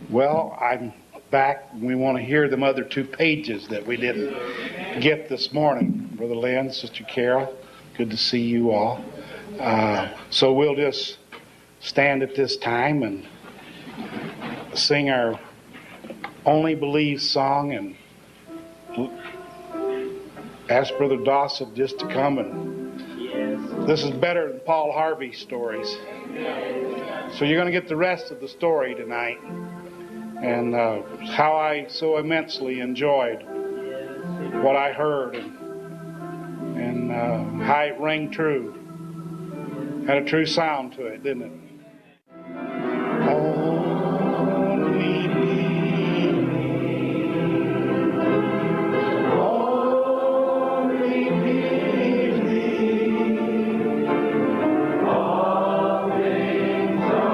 Well, I'm back. We want to hear them other two pages that we didn't get this morning. Brother Lynn, Sister Carol, good to see you all. So we'll just stand at this time and sing our Only Believe song and ask Brother Dawson just to come. And this is better than Paul Harvey's stories. So you're going to get the rest of the story tonight. And how I so immensely enjoyed what I heard, and how it rang true. Had a true sound to it, didn't it? Only believe, only believe, all things are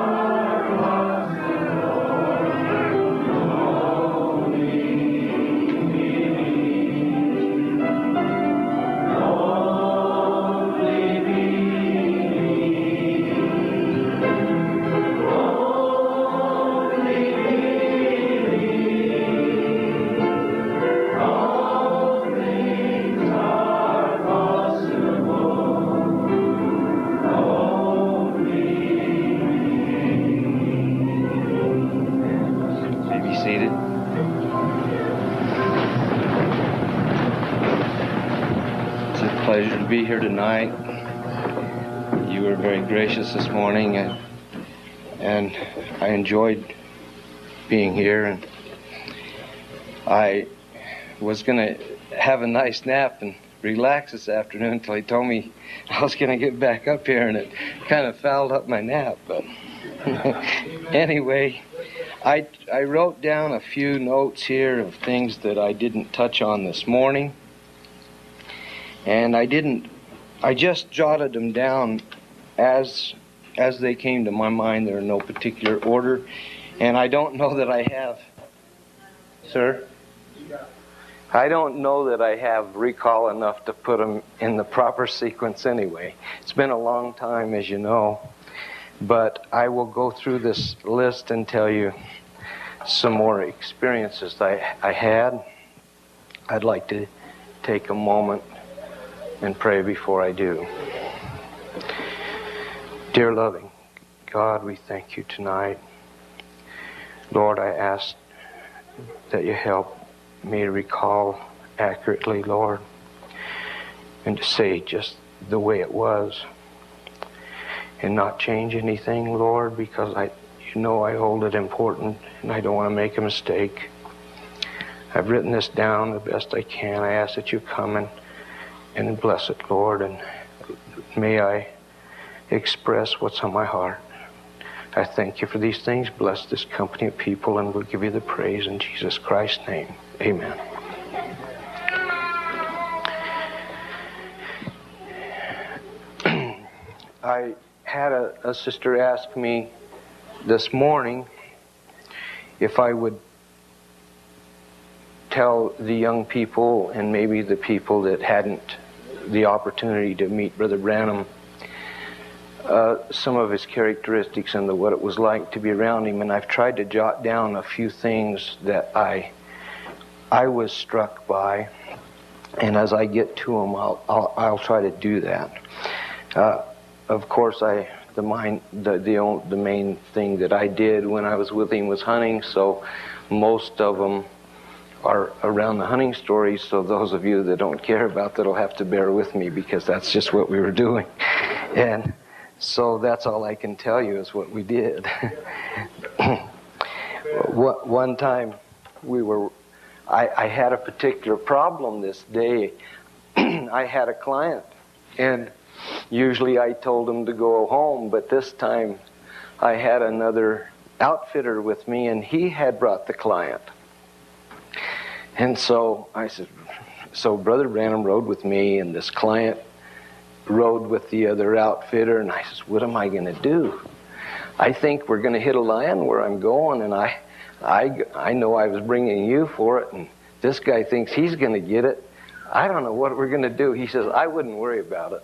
pleasure to be here tonight. You were very gracious this morning, and I enjoyed being here. And I was going to have a nice nap and relax this afternoon until he told me I was going to get back up here, and it kind of fouled up my nap. But anyway, I wrote down a few notes here of things that I didn't touch on this morning. And I just jotted them down as they came to my mind. They're in no particular order. And I don't know that I have, sir? I don't know that I have recall enough to put them in the proper sequence anyway. It's been a long time, as you know. But I will go through this list and tell you some more experiences I had. I'd like to take a moment and pray before I do. Dear loving God, we thank you tonight. Lord, I ask that you help me to recall accurately, Lord, and to say just the way it was and not change anything, Lord, because you know I hold it important and I don't want to make a mistake. I've written this down the best I can. I ask that you come and bless it, Lord, and may I express what's on my heart. I thank you for these things. Bless this company of people, and we'll give you the praise in Jesus Christ's name. Amen. I had a sister ask me this morning if I would tell the young people and maybe the people that hadn't the opportunity to meet Brother Branham some of his characteristics and what it was like to be around him. And I've tried to jot down a few things that I was struck by, and as I get to them, I'll try to do that. Of course, the main thing that I did when I was with him was hunting, so most of them are around the hunting stories, so those of you that don't care about that will have to bear with me, because that's just what we were doing. And so that's all I can tell you is what we did. One time I had a particular problem this day. I had a client, and usually I told him to go home, but this time I had another outfitter with me, and he had brought the client. And so I said, so Brother Branham rode with me, and this client rode with the other outfitter, and I said, what am I going to do? I think we're going to hit a lion where I'm going, and I know I was bringing you for it, and this guy thinks he's going to get it. I don't know what we're going to do. He says, I wouldn't worry about it.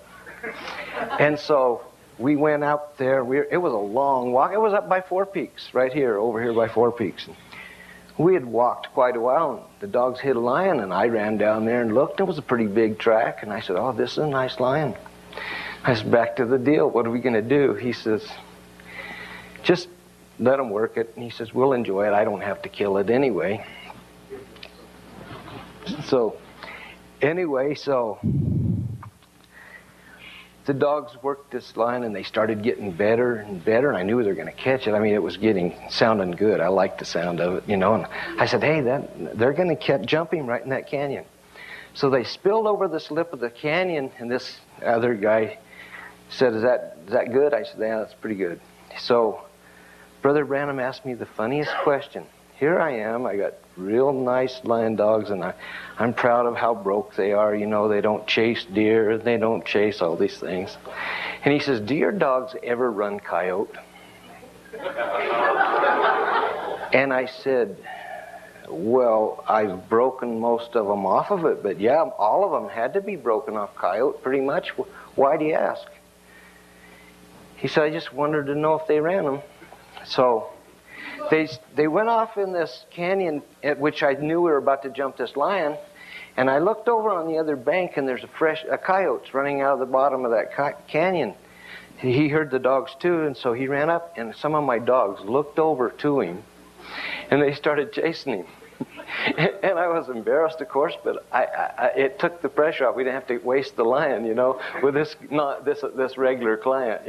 And so we went up there. It was a long walk. It was up by Four Peaks, right here, over here by Four Peaks. And we had walked quite a while, and the dogs hit a lion, and I ran down there and looked. It was a pretty big track, and I said, oh, this is a nice lion. I said, back to the deal. What are we going to do? He says, just let them work it. And he says, we'll enjoy it. I don't have to kill it anyway. So, anyway, the dogs worked this line, and they started getting better and better, and I knew they were going to catch it. I mean, it was sounding good. I liked the sound of it, And I said, hey, they're going to jump him right in that canyon. So they spilled over the lip of the canyon, and this other guy said, is that good? I said, yeah, that's pretty good. So Brother Branham asked me the funniest question. Here I am, I got real nice lion dogs, and I'm proud of how broke they are. They don't chase deer, they don't chase all these things. And he says, do your dogs ever run coyote? And I said, well, I've broken most of them off of it, but yeah, all of them had to be broken off coyote, pretty much. Why do you ask? He said, I just wanted to know if they ran them. So they went off in this canyon at which I knew we were about to jump this lion, and I looked over on the other bank, and there's a coyote running out of the bottom of that canyon. He heard the dogs too, and so he ran up, and some of my dogs looked over to him, and they started chasing him. And I was embarrassed, of course, but it took the pressure off. We didn't have to waste the lion, with this regular client,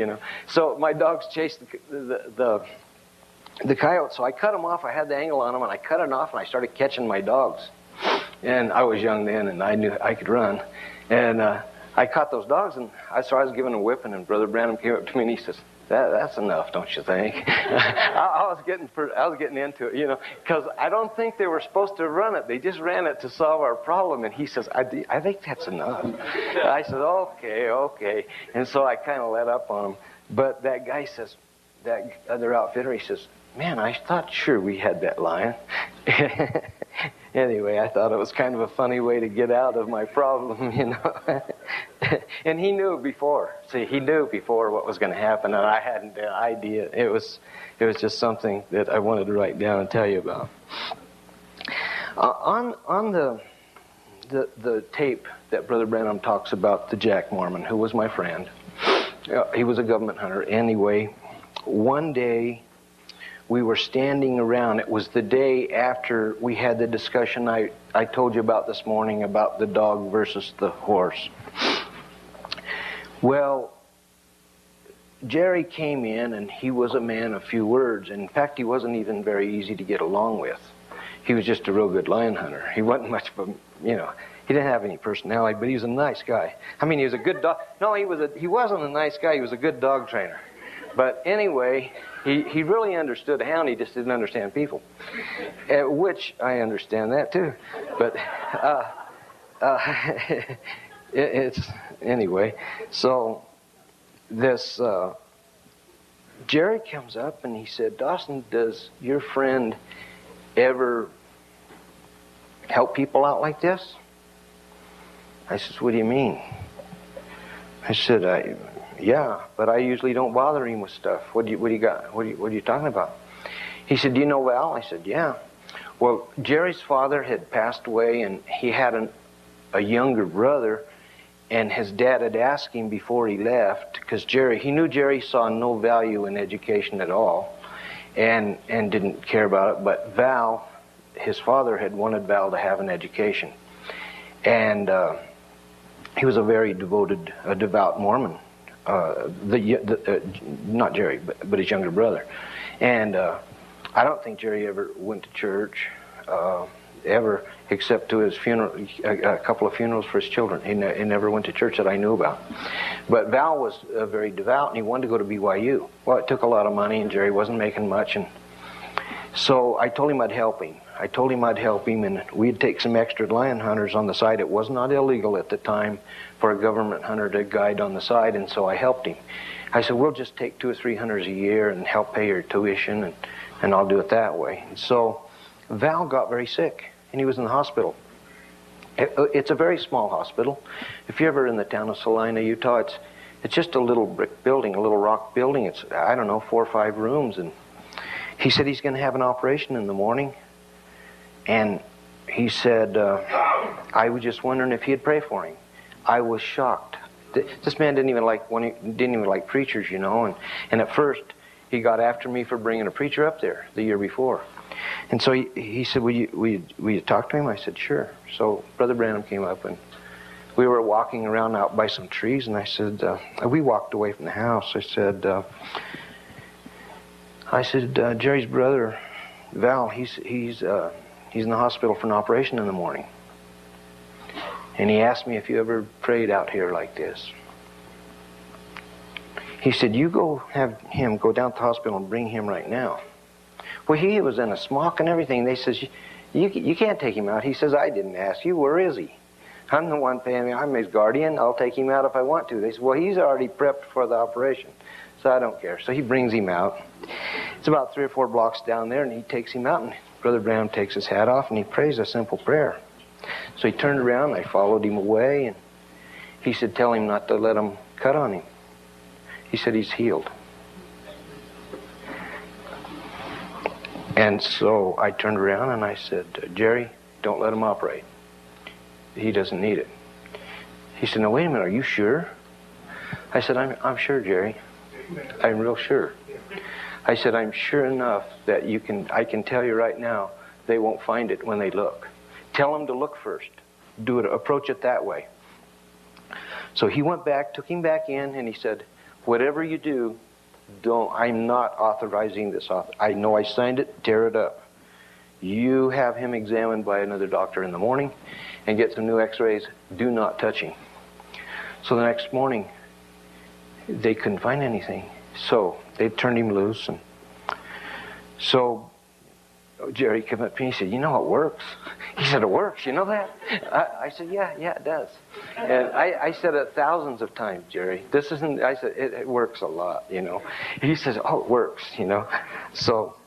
So my dogs chased the coyote, so I cut them off. I had the angle on them, and I cut it off, and I started catching my dogs. And I was young then, and I knew I could run. And I caught those dogs, and I was giving them a whipping, and Brother Branham came up to me, and he says, that's enough, don't you think? I was getting into it, because I don't think they were supposed to run it. They just ran it to solve our problem. And he says, I think that's enough. I said, okay. And so I kind of let up on him. But that guy says, that other outfitter, he says, man, I thought sure we had that lion. Anyway, I thought it was kind of a funny way to get out of my problem, And he knew before. See, he knew before what was going to happen, and I hadn't an idea. It was just something that I wanted to write down and tell you about. On the tape that Brother Branham talks about the Jack Mormon, who was my friend. He was a government hunter. Anyway, one day we were standing around. It was the day after we had the discussion I told you about this morning about the dog versus the horse. Well, Jerry came in, and he was a man of few words. In fact, he wasn't even very easy to get along with. He was just a real good lion hunter. He wasn't much of a, he didn't have any personality, but he was a nice guy. I mean, he was a good dog. No, he wasn't a nice guy. He was a good dog trainer. But anyway, he really understood hound. He just didn't understand people, which I understand that too. But anyway. So this Jerry comes up, and he said, Dawson, does your friend ever help people out like this? I says, what do you mean? I said, yeah, but I usually don't bother him with stuff. What do you got? What are you talking about? He said, do you know Val? I said, yeah. Well, Jerry's father had passed away, and he had a younger brother, and his dad had asked him before he left, because he knew Jerry saw no value in education at all, and didn't care about it. But Val, his father, had wanted Val to have an education, and he was a very devout Mormon. Not Jerry, but his younger brother. And I don't think Jerry ever went to church, ever, except to his funeral, a couple of funerals for his children. He never went to church that I knew about. But Val was very devout, and he wanted to go to BYU. Well, it took a lot of money, and Jerry wasn't making much, and so I told him I'd help him. And we'd take some extra lion hunters on the side. It was not illegal at the time for a government hunter to guide on the side, and so I helped him. I said, we'll just take 2 or 3 hunters a year and help pay your tuition, and I'll do it that way. And so Val got very sick, and he was in the hospital. It's a very small hospital. If you're ever in the town of Salina, Utah, It's just a little brick building, a little rock building. It's, I don't know, 4 or 5 rooms. And he said he's going to have an operation in the morning. And he said, I was just wondering if he'd pray for him. I was shocked. This man didn't even like preachers, you know. And at first, he got after me for bringing a preacher up there the year before. And so he said, will you talk to him? I said, sure. So Brother Branham came up, and we were walking around out by some trees, and I said, we walked away from the house. I said, Jerry's brother, Val, he's in the hospital for an operation in the morning. And he asked me if you ever prayed out here like this. He said, you go have him go down to the hospital and bring him right now. Well, he was in a smock and everything. They says, you can't take him out. He says, I didn't ask you. Where is he? I'm the one paying him. I'm his guardian. I'll take him out if I want to. They said, well, he's already prepped for the operation, so I don't care. So he brings him out. It's about 3 or 4 blocks down there, and he takes him out, and Brother Branham takes his hat off, and he prays a simple prayer. So he turned around, and I followed him away, and he said, tell him not to let him cut on him. He said he's healed. And so I turned around and I said, Jerry, don't let him operate. He doesn't need it. He said, no, wait a minute, are you sure? I said, I'm sure, Jerry. I'm real sure. I said, I'm sure enough that I can tell you right now, they won't find it when they look. Tell them to look first. Approach it that way. So he went back, took him back in, and he said, whatever you do, I'm not authorizing this. I know I signed it, tear it up. You have him examined by another doctor in the morning and get some new x-rays. Do not touch him. So the next morning, they couldn't find anything. So they turned him loose. And so Jerry came up to me and he said, you know, it works. He said, it works, you know that? I said, yeah, it does. And I said it thousands of times, Jerry. I said, it works a lot, you know. He says, oh, it works, you know. So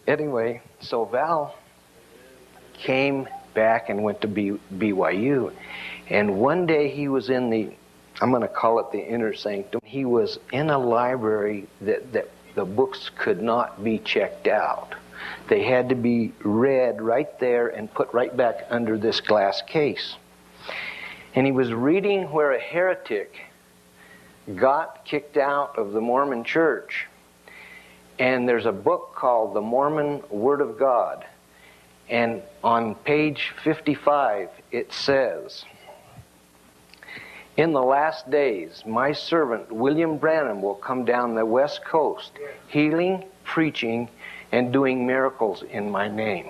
anyway, so Val came back and went to BYU. And one day he was in I'm going to call it the inner sanctum. He was in a library that the books could not be checked out. They had to be read right there and put right back under this glass case. And he was reading where a heretic got kicked out of the Mormon church. And there's a book called The Mormon Word of God. And on page 55, it says, in the last days, my servant William Branham will come down the West Coast, healing, preaching, and doing miracles in my name.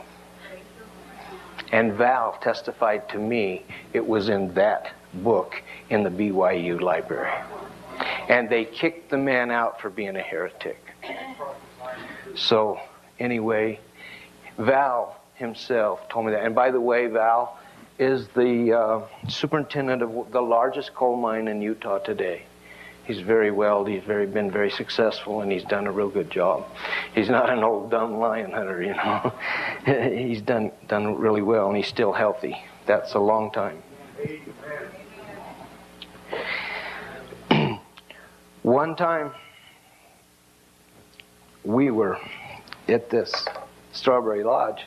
And Val testified to me it was in that book in the BYU library. And they kicked the man out for being a heretic. So anyway, Val himself told me that. And by the way, Val is the superintendent of the largest coal mine in Utah today. He's very well, been very successful, and he's done a real good job. He's not an old dumb lion hunter, you know. He's done really well, and he's still healthy. That's a long time. One time, we were at this Strawberry Lodge,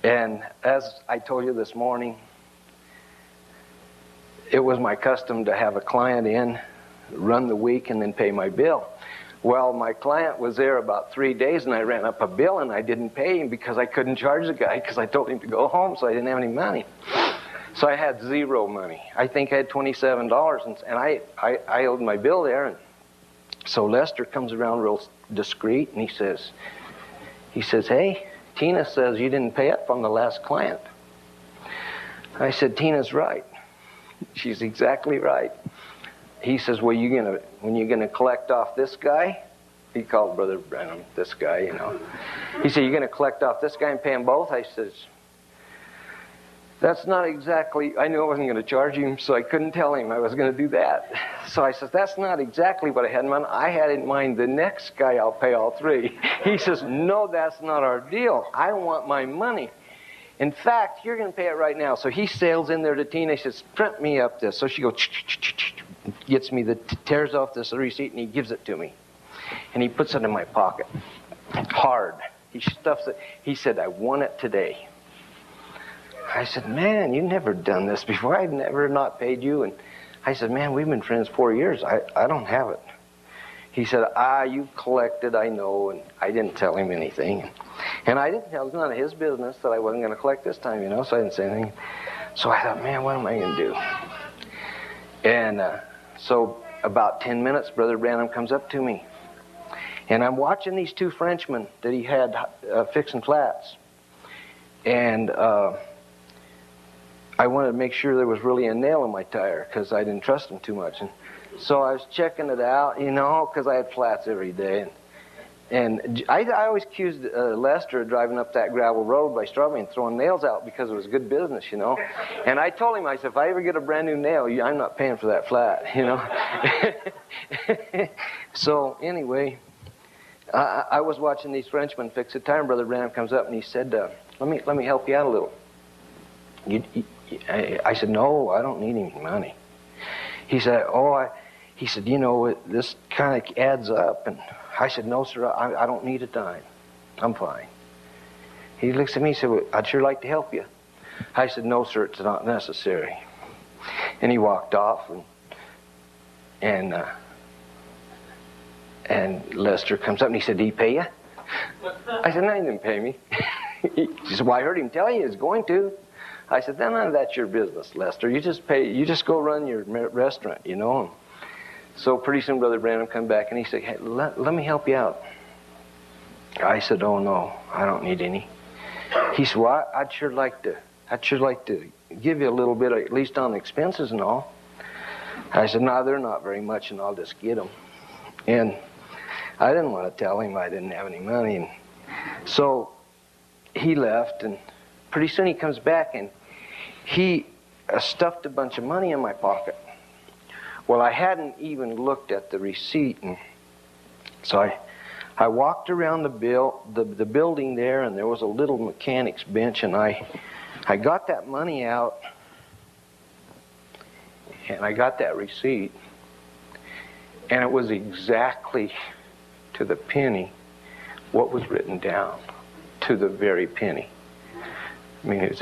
and as I told you this morning, it was my custom to have a client in, run the week, and then pay my bill. Well, my client was there about 3 days, and I ran up a bill, and I didn't pay him because I couldn't charge the guy because I told him to go home, so I didn't have any money. So I had zero money. I think I had $27, and I owed my bill there. And so Lester comes around real discreet, and he says, hey, Tina says you didn't pay up on the last client. I said, Tina's right. She's exactly right. He says, well, when you gonna collect off this guy? He called Brother Branham this guy, you know. He said, you're gonna collect off this guy and pay them both? I says, that's not exactly, I knew I wasn't gonna charge him, so I couldn't tell him I was gonna do that. So I says, that's not exactly what I had in mind. I had in mind the next guy I'll pay all 3. He says, no, that's not our deal. I want my money. In fact, you're going to pay it right now. So he sails in there to Tina. He says, print me up this. So she goes, tears off this receipt and he gives it to me. And he puts it in my pocket. Hard. He stuffs it. He said, I won it today. I said, man, you've never done this before. I've never not paid you. And I said, man, we've been friends 4 years. I don't have it. He said, you've collected, I know. And I didn't tell him anything. And I didn't tell him, it was none of his business that I wasn't going to collect this time, so I didn't say anything. So I thought, man, what am I going to do? And so about 10 minutes, Brother Branham comes up to me. And I'm watching these two Frenchmen that he had fixing flats. And I wanted to make sure there was really a nail in my tire because I didn't trust them too much. And so I was checking it out, because I had flats every day. And I always accused Lester of driving up that gravel road by Strawberry and throwing nails out because it was good business, And I told him, I said, if I ever get a brand new nail, I'm not paying for that flat, So anyway, I was watching these Frenchmen fix a tire, and Brother Branham comes up and he said, let me help you out a little. I said, no, I don't need any money. He said, this kind of adds up. And I said, no, sir, I don't need a dime. I'm fine. He looks at me and said, well, I'd sure like to help you. I said, no, sir, it's not necessary. And he walked off, and Lester comes up and he said, did he pay you? I said, no, he didn't pay me. He said, well, I heard him tell you he was going to. I said, none of that's your business, Lester. You just go run your restaurant, So pretty soon Brother Branham come back and he said, hey, let me help you out. I said, oh no, I don't need any. He said, well, I'd sure like to give you a little bit, at least on expenses and all. I said, no, they're not very much, and I'll just get them. And I didn't want to tell him I didn't have any money. And so he left, and pretty soon he comes back and he stuffed a bunch of money in my pocket. Well, I hadn't even looked at the receipt, and so I walked around the building there, and there was a little mechanic's bench, and I got that money out, and I got that receipt, and it was exactly to the penny what was written down, to the very penny. I mean, it was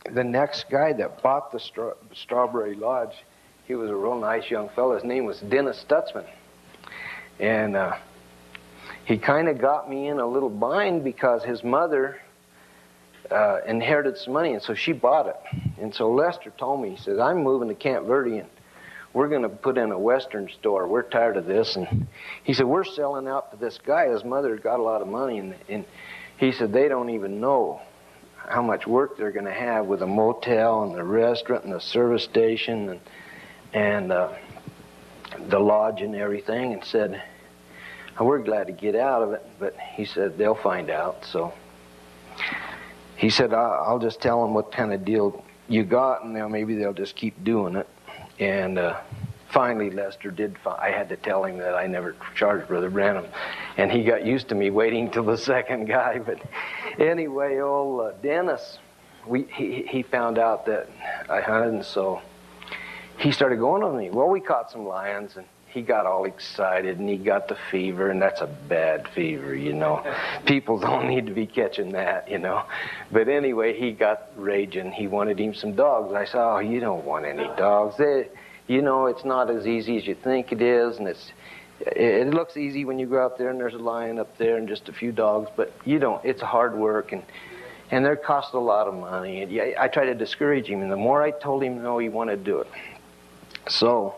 the next guy that bought the Strawberry Lodge, he was a real nice young fellow. His name was Dennis Stutzman. And he kind of got me in a little bind because his mother inherited some money, and so she bought it. And so Lester told me, he says, I'm moving to Camp Verde, and we're going to put in a Western store. We're tired of this. And he said, we're selling out to this guy. His mother got a lot of money, and he said, they don't even know how much work they're going to have with a motel and the restaurant and the service station and the lodge and everything, and said, we're glad to get out of it, but he said, they'll find out. So he said, I'll just tell them what kind of deal you got, and maybe they'll just keep doing it. And finally, Lester I had to tell him that I never charged Brother Branham, and he got used to me waiting till the second guy. But anyway, old Dennis, he found out that I hunted, and so he started going with me. Well, we caught some lions, and he got all excited, and he got the fever, and that's a bad fever, People don't need to be catching that, But anyway, he got raging. He wanted him some dogs. I said, oh, you don't want any dogs. It's not as easy as you think it is, and it looks easy when you go out there and there's a lion up there and just a few dogs, but it's hard work, and they cost a lot of money. And I tried to discourage him, and the more I told him no, he wanted to do it. So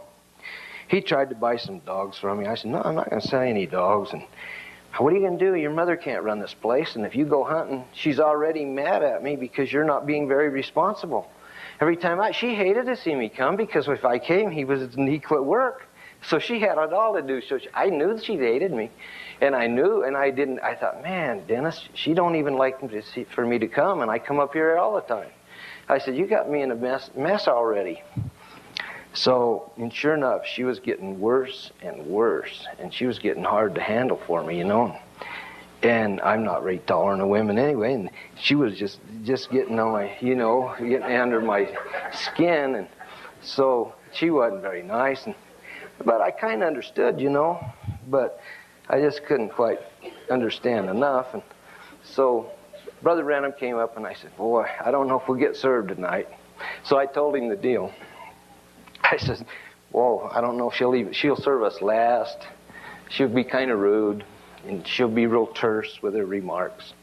he tried to buy some dogs from me. I said, no, I'm not going to sell any dogs. And what are you going to do? Your mother can't run this place, and if you go hunting, she's already mad at me because you're not being very responsible. Every time she hated to see me come because if I came, he quit work. So she had it all to do. So I knew that she hated me, and I knew, and I didn't. I thought, man, Dennis, she don't even like for me to come, and I come up here all the time. I said, you got me in a mess already. So, and sure enough, she was getting worse and worse, and she was getting hard to handle for me, you know. And I'm not very tolerant of women anyway, and she was just getting on my, you know, getting under my skin, and so she wasn't very nice. But I kind of understood, you know, but I just couldn't quite understand enough. And so Brother Branham came up, and I said, boy, I don't know if we'll get served tonight. So I told him the deal. I said, whoa, I don't know if she'll serve us last. She'll be kind of rude, and she'll be real terse with her remarks.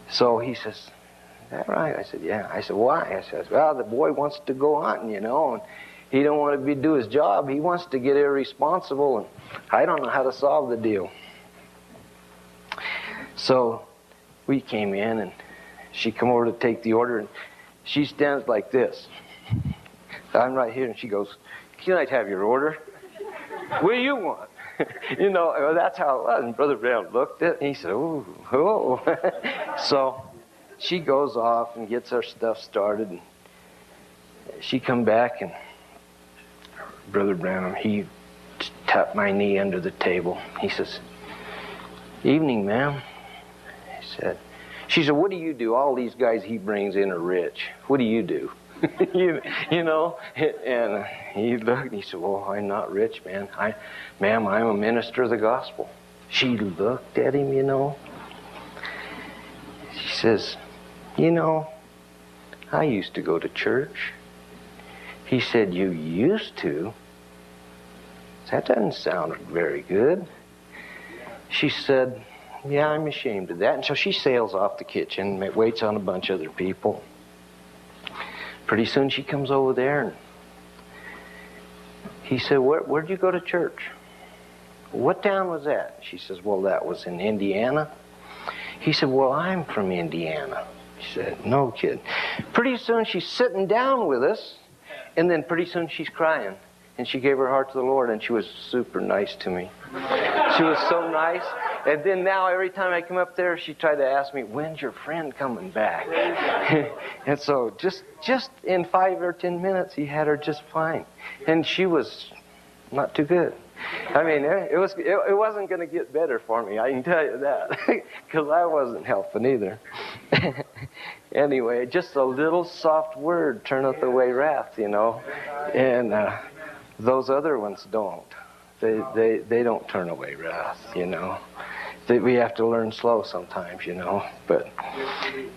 So he says, is that right? I said, yeah. I said, why? I said, well, the boy wants to go hunting, you know, and he don't want to do his job. He wants to get irresponsible, and I don't know how to solve the deal. So we came in, and she come over to take the order, and she stands like this. I'm right here, and she goes, can I have your order? What do you want? You know, that's how it was. And Brother Branham looked at it, and he said, ooh, oh. So she goes off and gets her stuff started, and she come back, and Brother Branham, he tapped my knee under the table. He says, evening, ma'am. She said, what do you do? All these guys he brings in are rich. What do you do? you know, and he looked and he said, well, I'm not rich, man. Ma'am, I'm a minister of the gospel. She looked at him, you know. She says, you know, I used to go to church. He said, you used to? That doesn't sound very good. She said, yeah, I'm ashamed of that. And so she sails off the kitchen, waits on a bunch of other people. Pretty soon she comes over there, and he said, where'd you go to church? What town was that? She says, well, that was in Indiana. He said, well, I'm from Indiana. She said, no, kid. Pretty soon she's sitting down with us, and then pretty soon she's crying. And she gave her heart to the Lord, and she was super nice to me. She was so nice. And then now every time I come up there, she tried to ask me, when's your friend coming back? And so just in 5 or 10 minutes, he had her just fine. And she was not too good. I mean, it wasn't going to get better for me, I can tell you that, because I wasn't helping either. Anyway, just a little soft word turneth away wrath, you know. And those other ones don't. They don't turn away wrath, you know. We have to learn slow sometimes, you know. But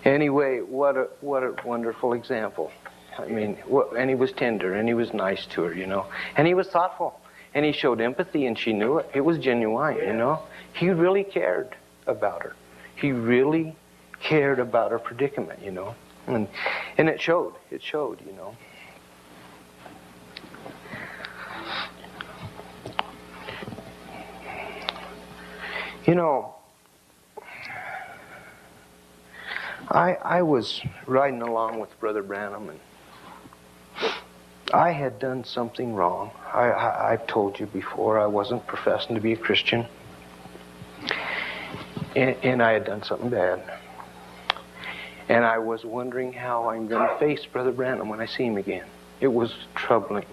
anyway, what a wonderful example. I mean, and he was tender, and he was nice to her, you know. And he was thoughtful, and he showed empathy, and she knew it. It was genuine, you know. He really cared about her. He really cared about her predicament, you know. And it showed. It showed, you know. You know, I was riding along with Brother Branham, and I had done something wrong. I've told you before, I wasn't professing to be a Christian, and I had done something bad. And I was wondering how I'm going to face Brother Branham when I see him again. It was troubling.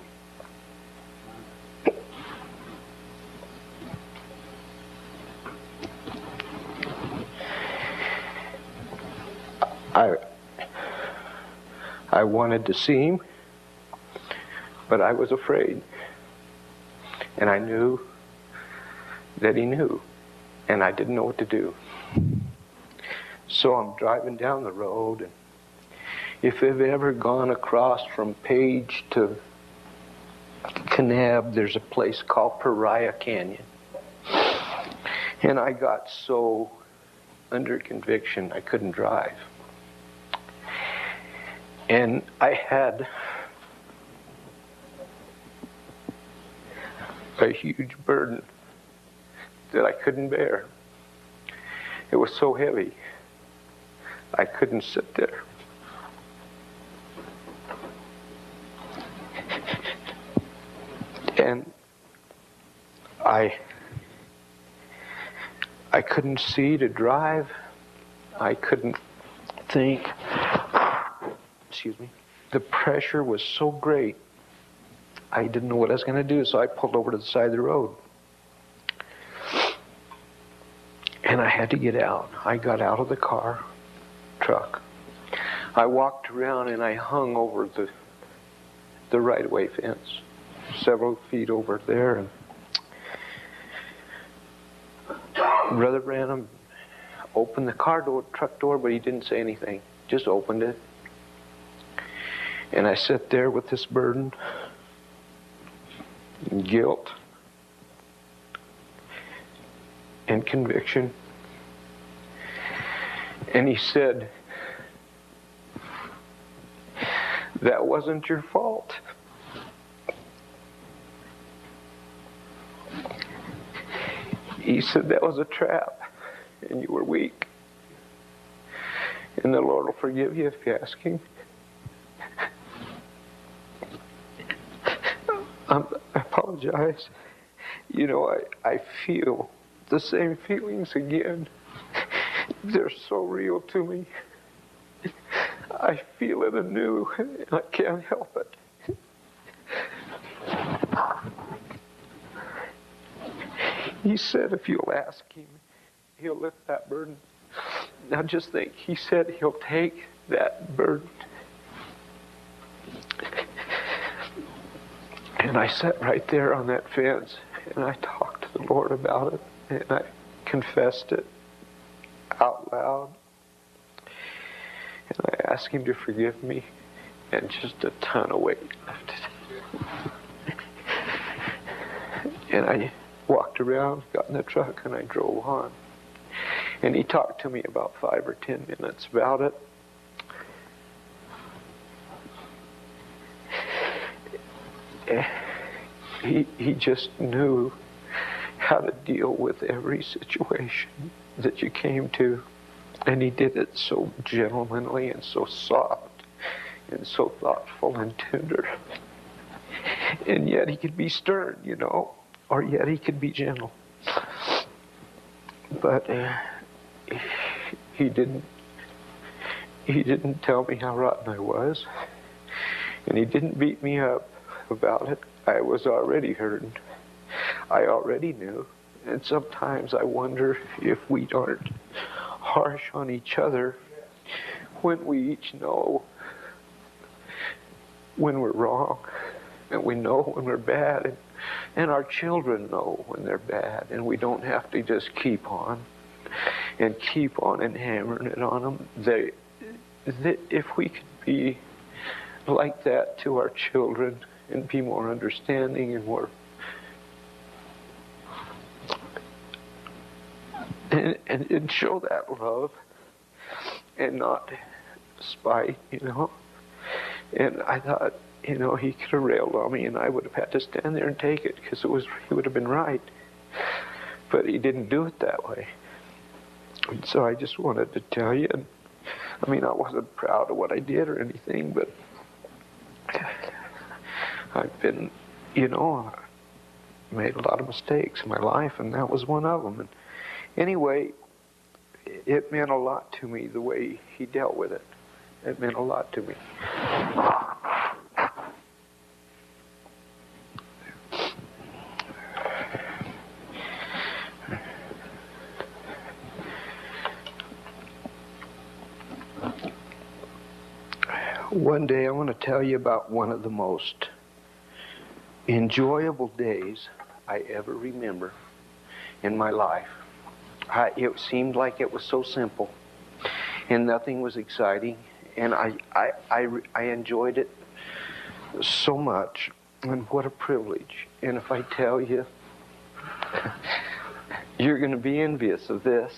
I wanted to see him, but I was afraid. And I knew that he knew, and I didn't know what to do. So I'm driving down the road, and if you've ever gone across from Page to Kanab, there's a place called Pariah Canyon. And I got so under conviction I couldn't drive. And I had a huge burden that I couldn't bear. It was so heavy, I couldn't sit there. And I couldn't see to drive. I couldn't think. Excuse me. The pressure was so great I didn't know what I was going to do, so I pulled over to the side of the road. And I had to get out. I got out of the truck. I walked around and I hung over the right-of-way fence, several feet over there. And Brother Branham opened the truck door, but he didn't say anything. Just opened it. And I sat there with this burden and guilt and conviction. And he said, "That wasn't your fault. He said, that was a trap, and you were weak. And the Lord will forgive you if you ask Him." I apologize. You know, I feel the same feelings again. They're so real to me. I feel it anew, and I can't help it. He said if you'll ask Him, He'll lift that burden. Now just think, He said He'll take that burden. And I sat right there on that fence, and I talked to the Lord about it, and I confessed it out loud. And I asked Him to forgive me, and just a ton of weight lifted. And I walked around, got in the truck, and I drove on. And he talked to me about 5 or 10 minutes about it. He just knew how to deal with every situation that you came to. And he did it so gentlemanly and so soft and so thoughtful and tender. And yet he could be stern, you know, or yet he could be gentle. But he didn't tell me how rotten I was. And he didn't beat me up about it. I was already hurting. I already knew. And sometimes I wonder if we aren't harsh on each other when we each know when we're wrong, and we know when we're bad, and our children know when they're bad, and we don't have to just keep on and hammering it on them. If we could be like that to our children and be more understanding and more and show that love and not spite, you know. And I thought, you know, he could have railed on me and I would have had to stand there and take it because he would have been right. But he didn't do it that way. And so I just wanted to tell you, and I mean, I wasn't proud of what I did or anything, but I've been, you know, made a lot of mistakes in my life, and that was one of them. And anyway, it meant a lot to me the way he dealt with it. It meant a lot to me. One day I want to tell you about one of the most enjoyable days I ever remember in my life. It seemed like it was so simple and nothing was exciting, and I enjoyed it so much, and what a privilege. And if I tell you, you're going to be envious of this.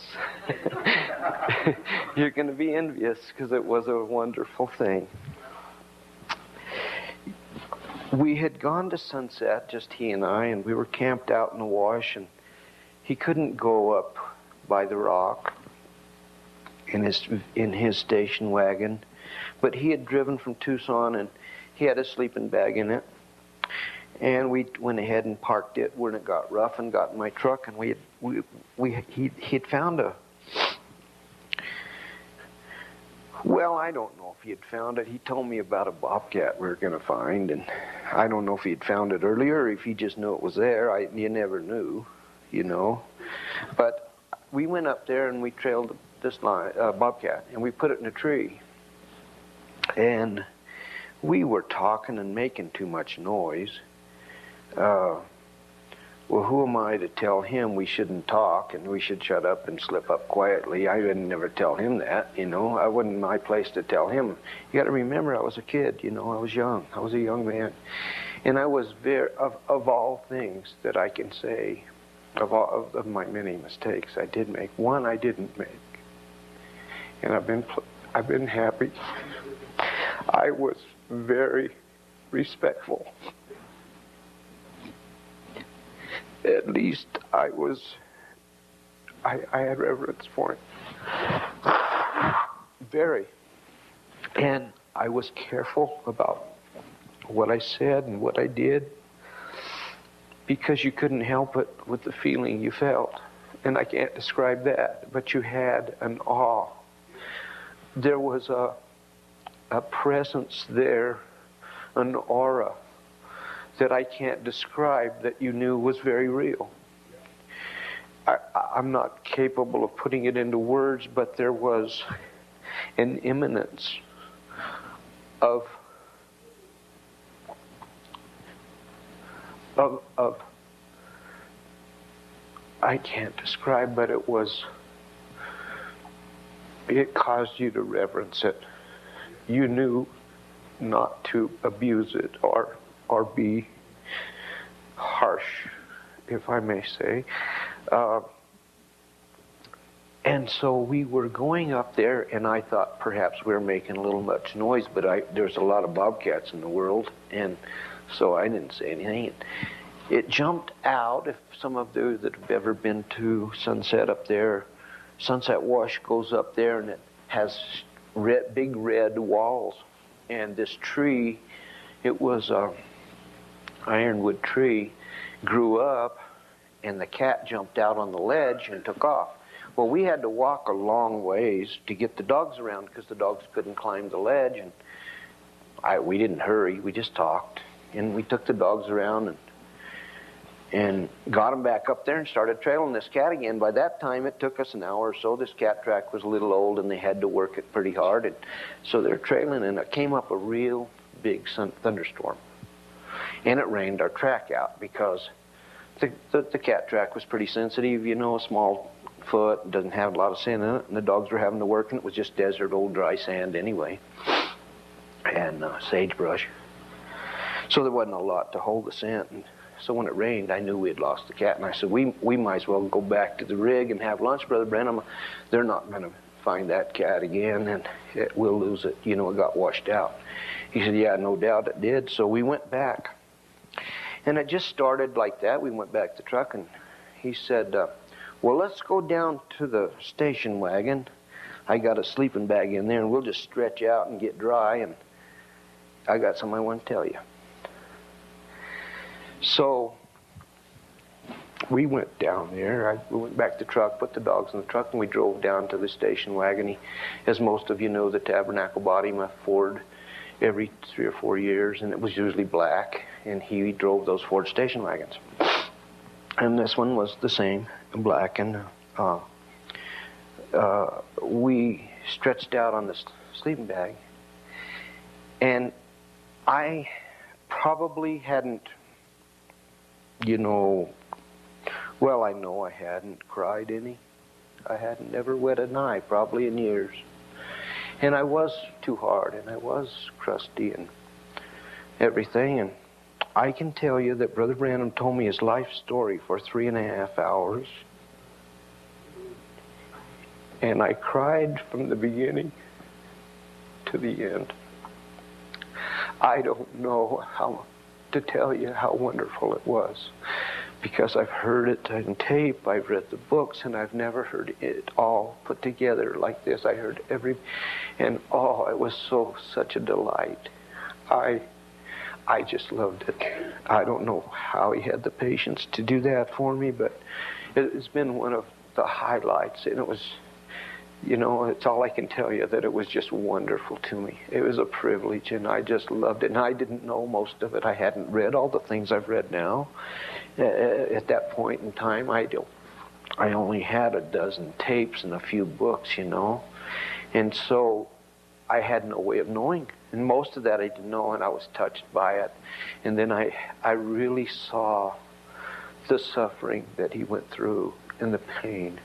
You're going to be envious because it was a wonderful thing. We had gone to Sunset, just he and I, and we were camped out in the wash, and he couldn't go up by the rock in his station wagon, but he had driven from Tucson, and he had a sleeping bag in it. And we went ahead and parked it when it got rough, and got in my truck, and he'd found Well, I don't know if he had found it. He told me about a bobcat we were going to find, and I don't know if he had found it earlier or if he just knew it was there. You never knew, you know. But we went up there and we trailed this bobcat, and we put it in a tree. And we were talking and making too much noise. Well, who am I to tell him we shouldn't talk and we should shut up and slip up quietly? I would never tell him that, you know. I wasn't my place to tell him. You got to remember, I was a kid, you know. I was young. I was a young man. And I was of all things that I can say, of my many mistakes I did make, one I didn't make. And I've been happy. I was very respectful. At least I had reverence for him. Very. And I was careful about what I said and what I did, because you couldn't help it with the feeling you felt. And I can't describe that, but you had an awe. There was a presence there, an aura that I can't describe, that you knew was very real. I'm not capable of putting it into words, but there was an imminence of I can't describe, but it caused you to reverence it. You knew not to abuse it or be harsh, if I may say. And so we were going up there, and I thought perhaps we were making a little much noise, but there's a lot of bobcats in the world, and so I didn't say anything. It jumped out. If some of you that have ever been to Sunset up there, Sunset Wash goes up there, and it has big red walls. And this tree, it was a ironwood tree, grew up, and the cat jumped out on the ledge and took off. Well, we had to walk a long ways to get the dogs around, because the dogs couldn't climb the ledge, and we didn't hurry. We just talked, and we took the dogs around and got them back up there and started trailing this cat again. By that time, it took us an hour or so. This cat track was a little old, and they had to work it pretty hard, and so they're trailing, and it came up a real big thunderstorm, and it rained our track out, because the cat track was pretty sensitive, you know, a small foot, doesn't have a lot of sand in it, and the dogs were having to work, and it was just desert, old dry sand anyway, and sagebrush. So there wasn't a lot to hold the scent. And so when it rained, I knew we had lost the cat, and I said, we might as well go back to the rig and have lunch, Brother Branham. They're not going to find that cat again, and we'll lose it. You know, it got washed out. He said, yeah, no doubt it did. So we went back, and it just started like that. We went back to the truck, and he said, well, let's go down to the station wagon. I got a sleeping bag in there, and we'll just stretch out and get dry, and I got something I want to tell you. So we went down there. We went back to the truck, put the dogs in the truck, and we drove down to the station wagon. As most of you know, the Tabernacle bought him a Ford every 3 or 4 years, and it was usually black, and he drove those Ford station wagons. And this one was the same, black, and we stretched out on the sleeping bag, and I probably hadn't, you know, well, I know I hadn't cried any. I hadn't never wet an eye probably in years. And I was too hard, and I was crusty and everything. And I can tell you that Brother Branham told me his life story for 3.5 hours. And I cried from the beginning to the end. I don't know how to tell you how wonderful it was, because I've heard it on tape, I've read the books, and I've never heard it all put together like this. I heard and it was such a delight. I just loved it. I don't know how he had the patience to do that for me, but it's been one of the highlights, and it was You know, it's all I can tell you, that it was just wonderful to me. It was a privilege, and I just loved it. And I didn't know most of it. I hadn't read all the things I've read now. At that point in time, I only had a dozen tapes and a few books, you know. And so I had no way of knowing. And most of that I didn't know, and I was touched by it. And then I really saw the suffering that he went through and the pain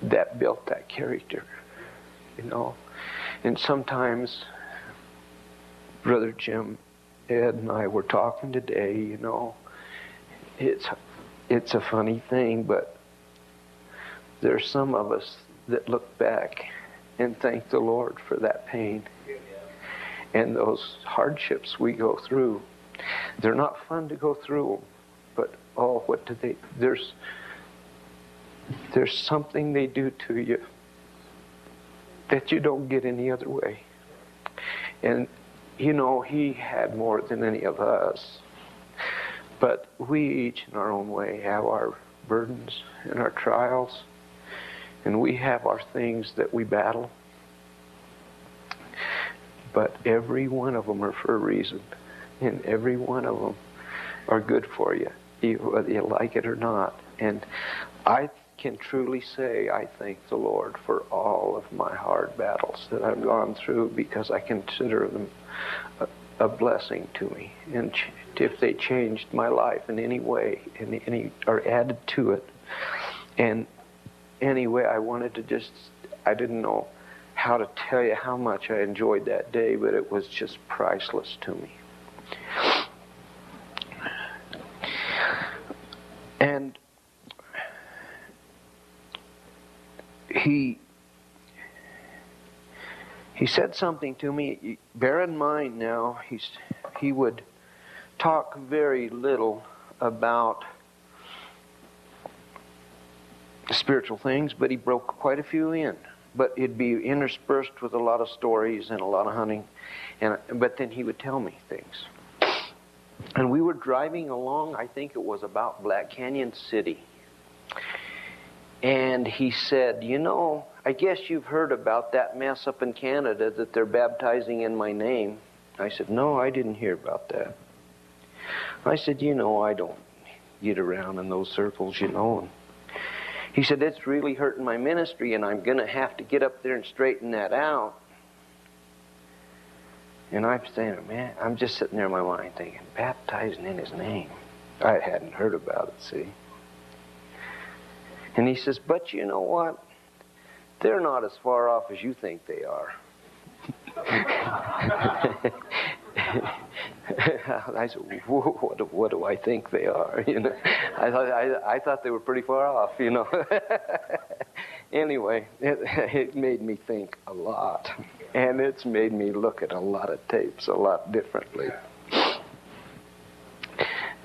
that built that character, you know. And sometimes Brother Jim, Ed, and I were talking today, you know. It's a funny thing, but there's some of us that look back and thank the Lord for that pain and those hardships we go through. They're not fun to go through, but oh, what do they? There's something they do to you that you don't get any other way. And, you know, he had more than any of us. But we each in our own way have our burdens and our trials. And we have our things that we battle. But every one of them are for a reason. And every one of them are good for you, whether you like it or not. And I can truly say I thank the Lord for all of my hard battles that I've gone through, because I consider them a blessing to me. And if they changed my life in any way, or added to it, and anyway, I wanted to I didn't know how to tell you how much I enjoyed that day, but it was just priceless to me. And he said something to me. Bear in mind now, he would talk very little about spiritual things, but he broke quite a few in. But it'd be interspersed with a lot of stories and a lot of hunting. But then he would tell me things. And we were driving along, I think it was about Black Canyon City. And he said, you know, I guess you've heard about that mess up in Canada that they're baptizing in my name. I said, no, I didn't hear about that. I said, you know, I don't get around in those circles, you know. And he said, it's really hurting my ministry, and I'm going to have to get up there and straighten that out. And I'm saying, man, I'm just sitting there in my mind thinking, baptizing in his name. I hadn't heard about it, see. And he says, but you know what? They're not as far off as you think they are. I said, what do I think they are? You know, I thought they were pretty far off, you know. Anyway, it made me think a lot. And it's made me look at a lot of tapes a lot differently.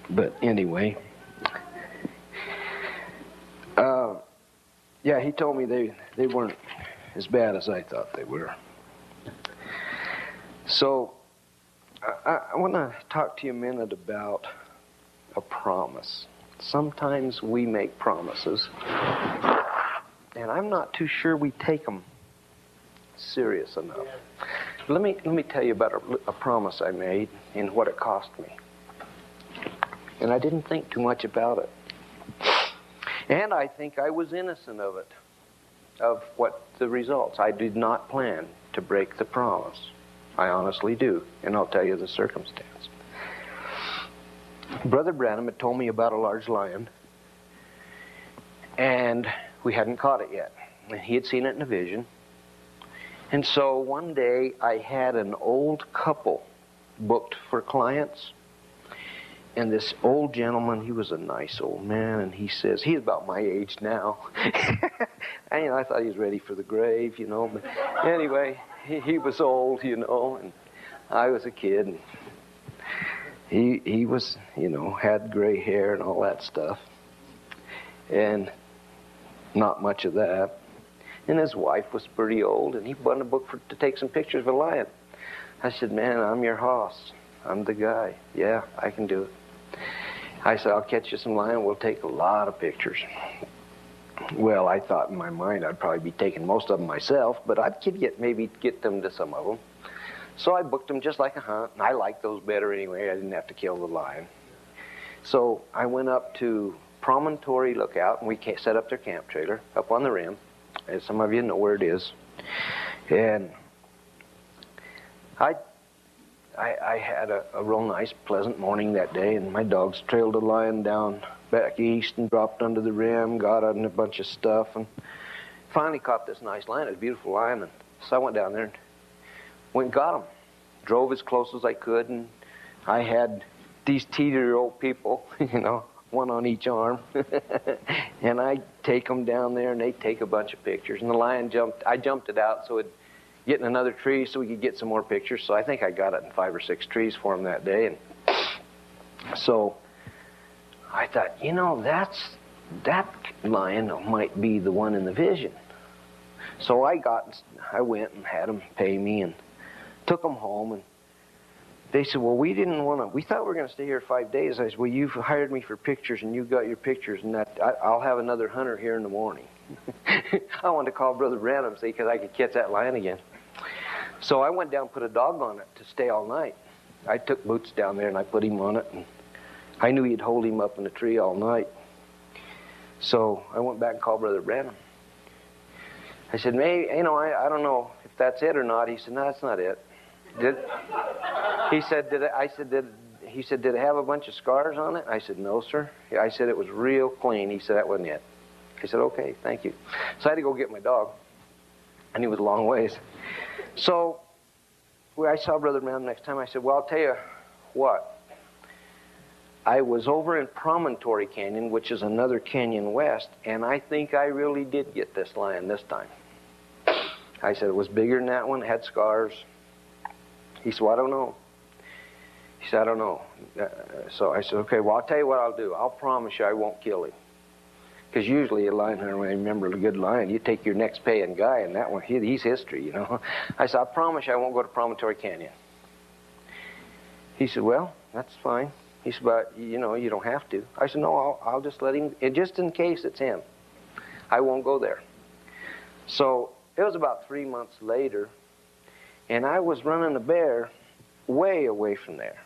But anyway, yeah, he told me they weren't as bad as I thought they were. So I want to talk to you a minute about a promise. Sometimes we make promises, and I'm not too sure we take them serious enough. Let me tell you about a promise I made and what it cost me. And I didn't think too much about it. And I think I was innocent of it, of what the results. I did not plan to break the promise. I honestly do, and I'll tell you the circumstance. Brother Branham had told me about a large lion, and we hadn't caught it yet. And he had seen it in a vision. And so one day I had an old couple booked for clients. And this old gentleman, he was a nice old man, and he says, he's about my age now. And I thought he was ready for the grave, you know. But anyway, he was old, you know, and I was a kid. And he was, you know, had gray hair and all that stuff. And not much of that. And his wife was pretty old, and he wanted a book to take some pictures of a lion. I said, man, I'm your hoss. I'm the guy. Yeah, I can do it. I said, I'll catch you some lion. We'll take a lot of pictures. Well, I thought in my mind I'd probably be taking most of them myself, but I could maybe get them to some of them. So I booked them just like a hunt, and I liked those better anyway. I didn't have to kill the lion. So I went up to Promontory Lookout, and we set up their camp trailer up on the rim, as some of you know where it is. And I had a real nice, pleasant morning that day, and my dogs trailed the lion down back east and dropped under the rim, got on a bunch of stuff, and finally caught this nice lion. It was a beautiful lion, and so I went down there and went and got him. Drove as close as I could, and I had these teeter-year-old people, you know, one on each arm, and I take them down there, and they take a bunch of pictures, and the lion I jumped it out so it'd get in another tree so we could get some more pictures. So I think I got it in 5 or 6 trees for him that day. And so I thought, you know, that lion might be the one in the vision. So I went and had them pay me and took them home. And they said, well, we thought we were going to stay here 5 days. I said, well, you've hired me for pictures and you got your pictures, and I'll have another hunter here in the morning. I wanted to call Brother Branham and say, because I could catch that lion again. So I went down and put a dog on it to stay all night. I took Boots down there and I put him on it, and I knew he'd hold him up in the tree all night. So I went back and called Brother Branham. I said, maybe, you know, I don't know if that's it or not. He said, no, that's not it. He said, did it have a bunch of scars on it? I said, no, sir. I said, it was real clean. He said, that wasn't it. I said, okay, thank you. So I had to go get my dog, and he was a long ways. So I saw Brother Branham next time. I said, well, I'll tell you what. I was over in Promontory Canyon, which is another canyon west, and I think I really did get this lion this time. I said, it was bigger than that one, had scars. He said, well, I don't know. He said, I don't know. So I said, okay, well, I'll tell you what I'll do. I'll promise you I won't kill him. Because usually a lion hunter, when you remember a good lion, you take your next paying guy, and that one, he's history, you know. I said, I promise you I won't go to Promontory Canyon. He said, well, that's fine. He said, but, you know, you don't have to. I said, no, I'll just let him, and just in case it's him, I won't go there. So it was about 3 months later, and I was running a bear way away from there.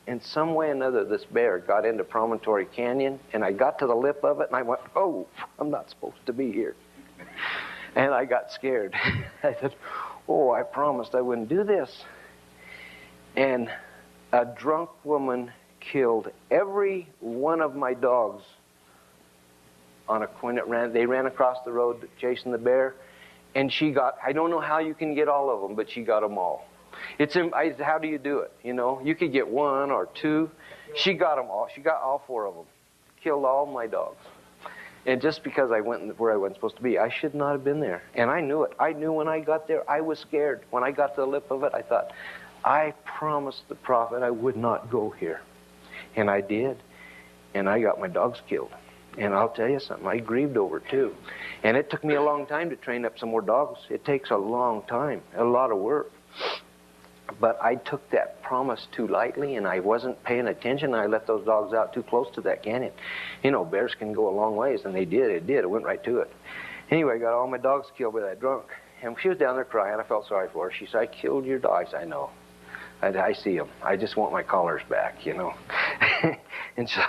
And some way or another, this bear got into Promontory Canyon, and I got to the lip of it, and I went, oh, I'm not supposed to be here. And I got scared. I said, oh, I promised I wouldn't do this. And a drunk woman killed every one of my dogs on they ran across the road chasing the bear, and she got, I don't know how you can get all of them, but she got them all. How do you do it? You know, you could get 1 or 2. She got them all. She got all 4 of them. Killed all my dogs. And just because I went where I wasn't supposed to be, I should not have been there. And I knew it. I knew when I got there, I was scared. When I got to the lip of it, I thought, I promised the prophet I would not go here. And I did. And I got my dogs killed. And I'll tell you something, I grieved over it too. And it took me a long time to train up some more dogs. It takes a long time, a lot of work. But I took that promise too lightly, and I wasn't paying attention. I let those dogs out too close to that canyon. You know, bears can go a long ways, and they did. It went right to it. Anyway, I got all my dogs killed by that drunk. And she was down there crying. I felt sorry for her. She said, I killed your dogs. I know. I see them. I just want my collars back, you know. And so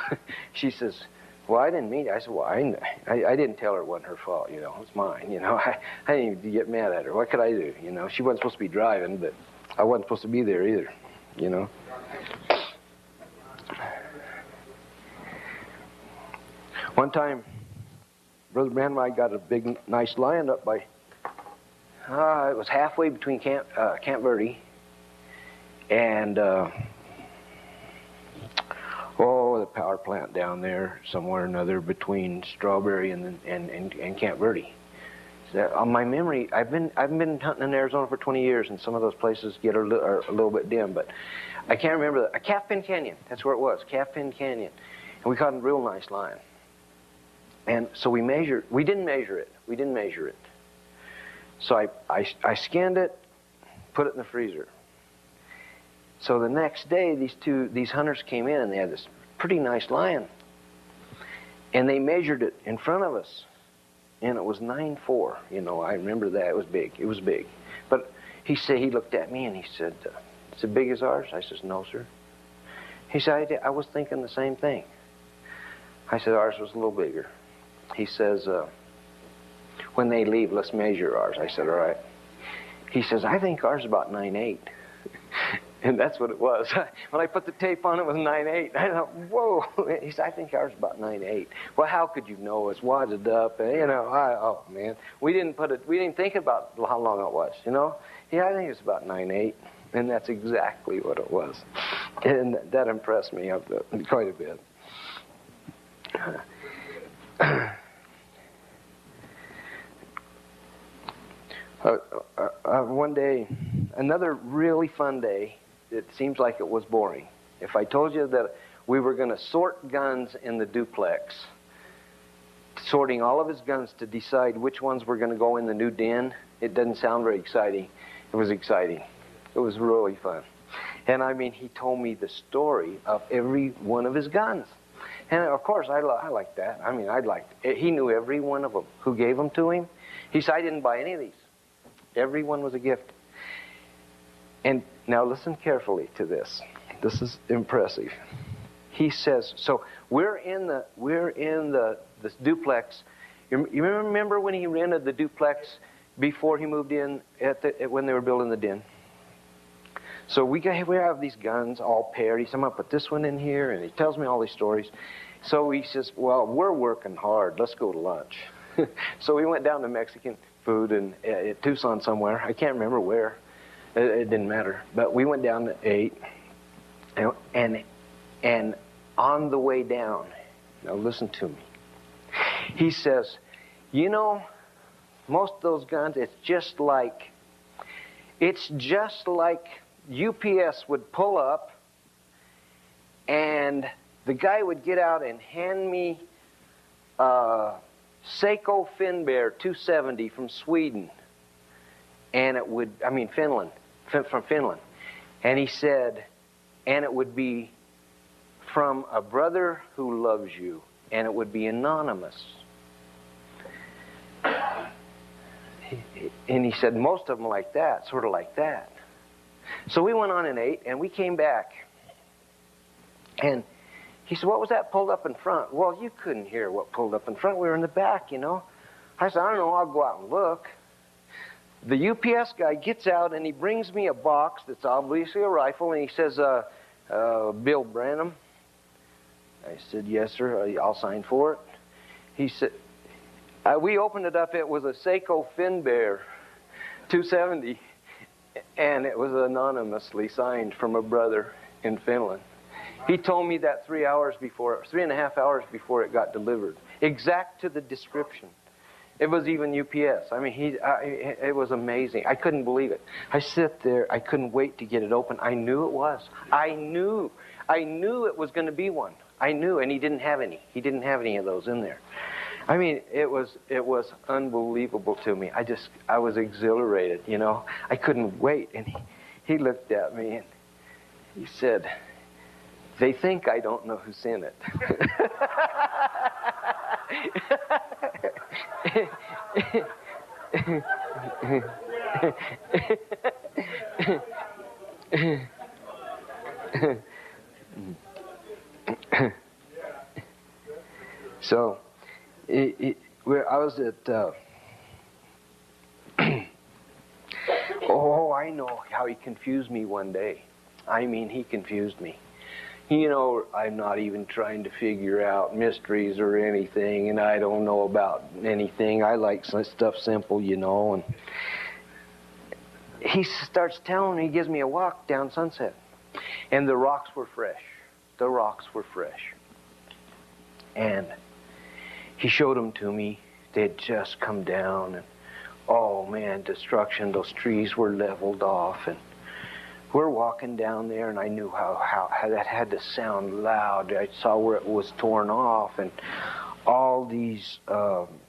she says, well, I didn't mean it. I said, well, I didn't tell her it wasn't her fault, you know. It's mine, you know. I didn't even get mad at her. What could I do, you know? She wasn't supposed to be driving, but I wasn't supposed to be there either, you know. One time, Brother Branham and I got a big, nice lion up by, it was halfway between Camp Verde and, the power plant down there, somewhere or another between Strawberry and Camp Verde. On my memory, I've been hunting in Arizona for 20 years, and some of those places get a little bit dim, but I can't remember that. Calf Pin Canyon, that's where it was, Calf Pin Canyon. And we caught a real nice lion. And so we didn't measure it. So I skinned it, put it in the freezer. So the next day, these hunters came in, and they had this pretty nice lion. And they measured it in front of us. and it was 9.4. You know, I remember that. It was big. It was big. But he said, he looked at me and he said, "Is it big as ours?" I says, "No, sir." He said, I was thinking the same thing. I said, "Ours was a little bigger." He says, "When they leave, let's measure ours." I said, "All right." He says, "I think ours is about 9.8. And that's what it was. When I put the tape on, it was 9.8. I thought, whoa. He said, "I think ours is about 9.8. Well, how could you know? It's wadded up. And, you know, oh, man. We didn't think about how long it was, you know. Yeah, I think it's about 9.8. And that's exactly what it was. And that impressed me quite a bit. One day, another really fun day, it seems like it was boring. If I told you that we were going to sort guns in the duplex, sorting all of his guns to decide which ones were going to go in the new den, it doesn't sound very exciting. It was exciting. It was really fun. And I mean, he told me the story of every one of his guns. And of course, I liked that. I mean, he knew every one of them. Who gave them to him? He said, "I didn't buy any of these. Every one was a gift." And now listen carefully to this. This is impressive. He says, so we're in this duplex. You remember when he rented the duplex before he moved in when they were building the den? So we have these guns all paired. He said, "I'm going to put this one in here," and he tells me all these stories. So he says, "Well, we're working hard. Let's go to lunch." So we went down to Mexican food at Tucson somewhere. I can't remember where. It didn't matter. But we went down to ate, and on the way down, now listen to me. He says, "You know, most of those guns, it's just like UPS would pull up, and the guy would get out and hand me Seiko Finbear 270 from Sweden, and it would, Finland, from Finland." And he said, "And it would be from a brother who loves you, and it would be anonymous." And he said, most of them like that, sort of like that. So we went on and ate, and we came back. And he said, "What was that pulled up in front?" Well, you couldn't hear what pulled up in front. We were in the back, you know. I said, "I don't know, I'll go out and look." The UPS guy gets out, and he brings me a box that's obviously a rifle, and he says, "Bill Branham?" I said, "Yes, sir, I'll sign for it." He said, we opened it up. It was a Seiko Finbear 270, and it was anonymously signed from a brother in Finland. He told me that 3.5 hours before it got delivered. Exact to the description. It was even UPS. I mean, it was amazing. I couldn't believe it. I sit there. I couldn't wait to get it open. I knew it was. I knew it was going to be one. I knew, and he didn't have any. He didn't have any of those in there. I mean, it was unbelievable to me. I was exhilarated, you know. I couldn't wait. And he looked at me and he said, "They think I don't know who's in it." So, I was at, I know how he confused me one day. I mean, he confused me. You know, I'm not even trying to figure out mysteries or anything, and I don't know about anything. I like stuff simple, you know. And he starts telling me, he gives me a walk down Sunset, and the rocks were fresh. The rocks were fresh. And he showed them to me. They'd just come down, and oh man, destruction. Those trees were leveled off, and we're walking down there, and I knew how that had to sound loud. I saw where it was torn off, and all these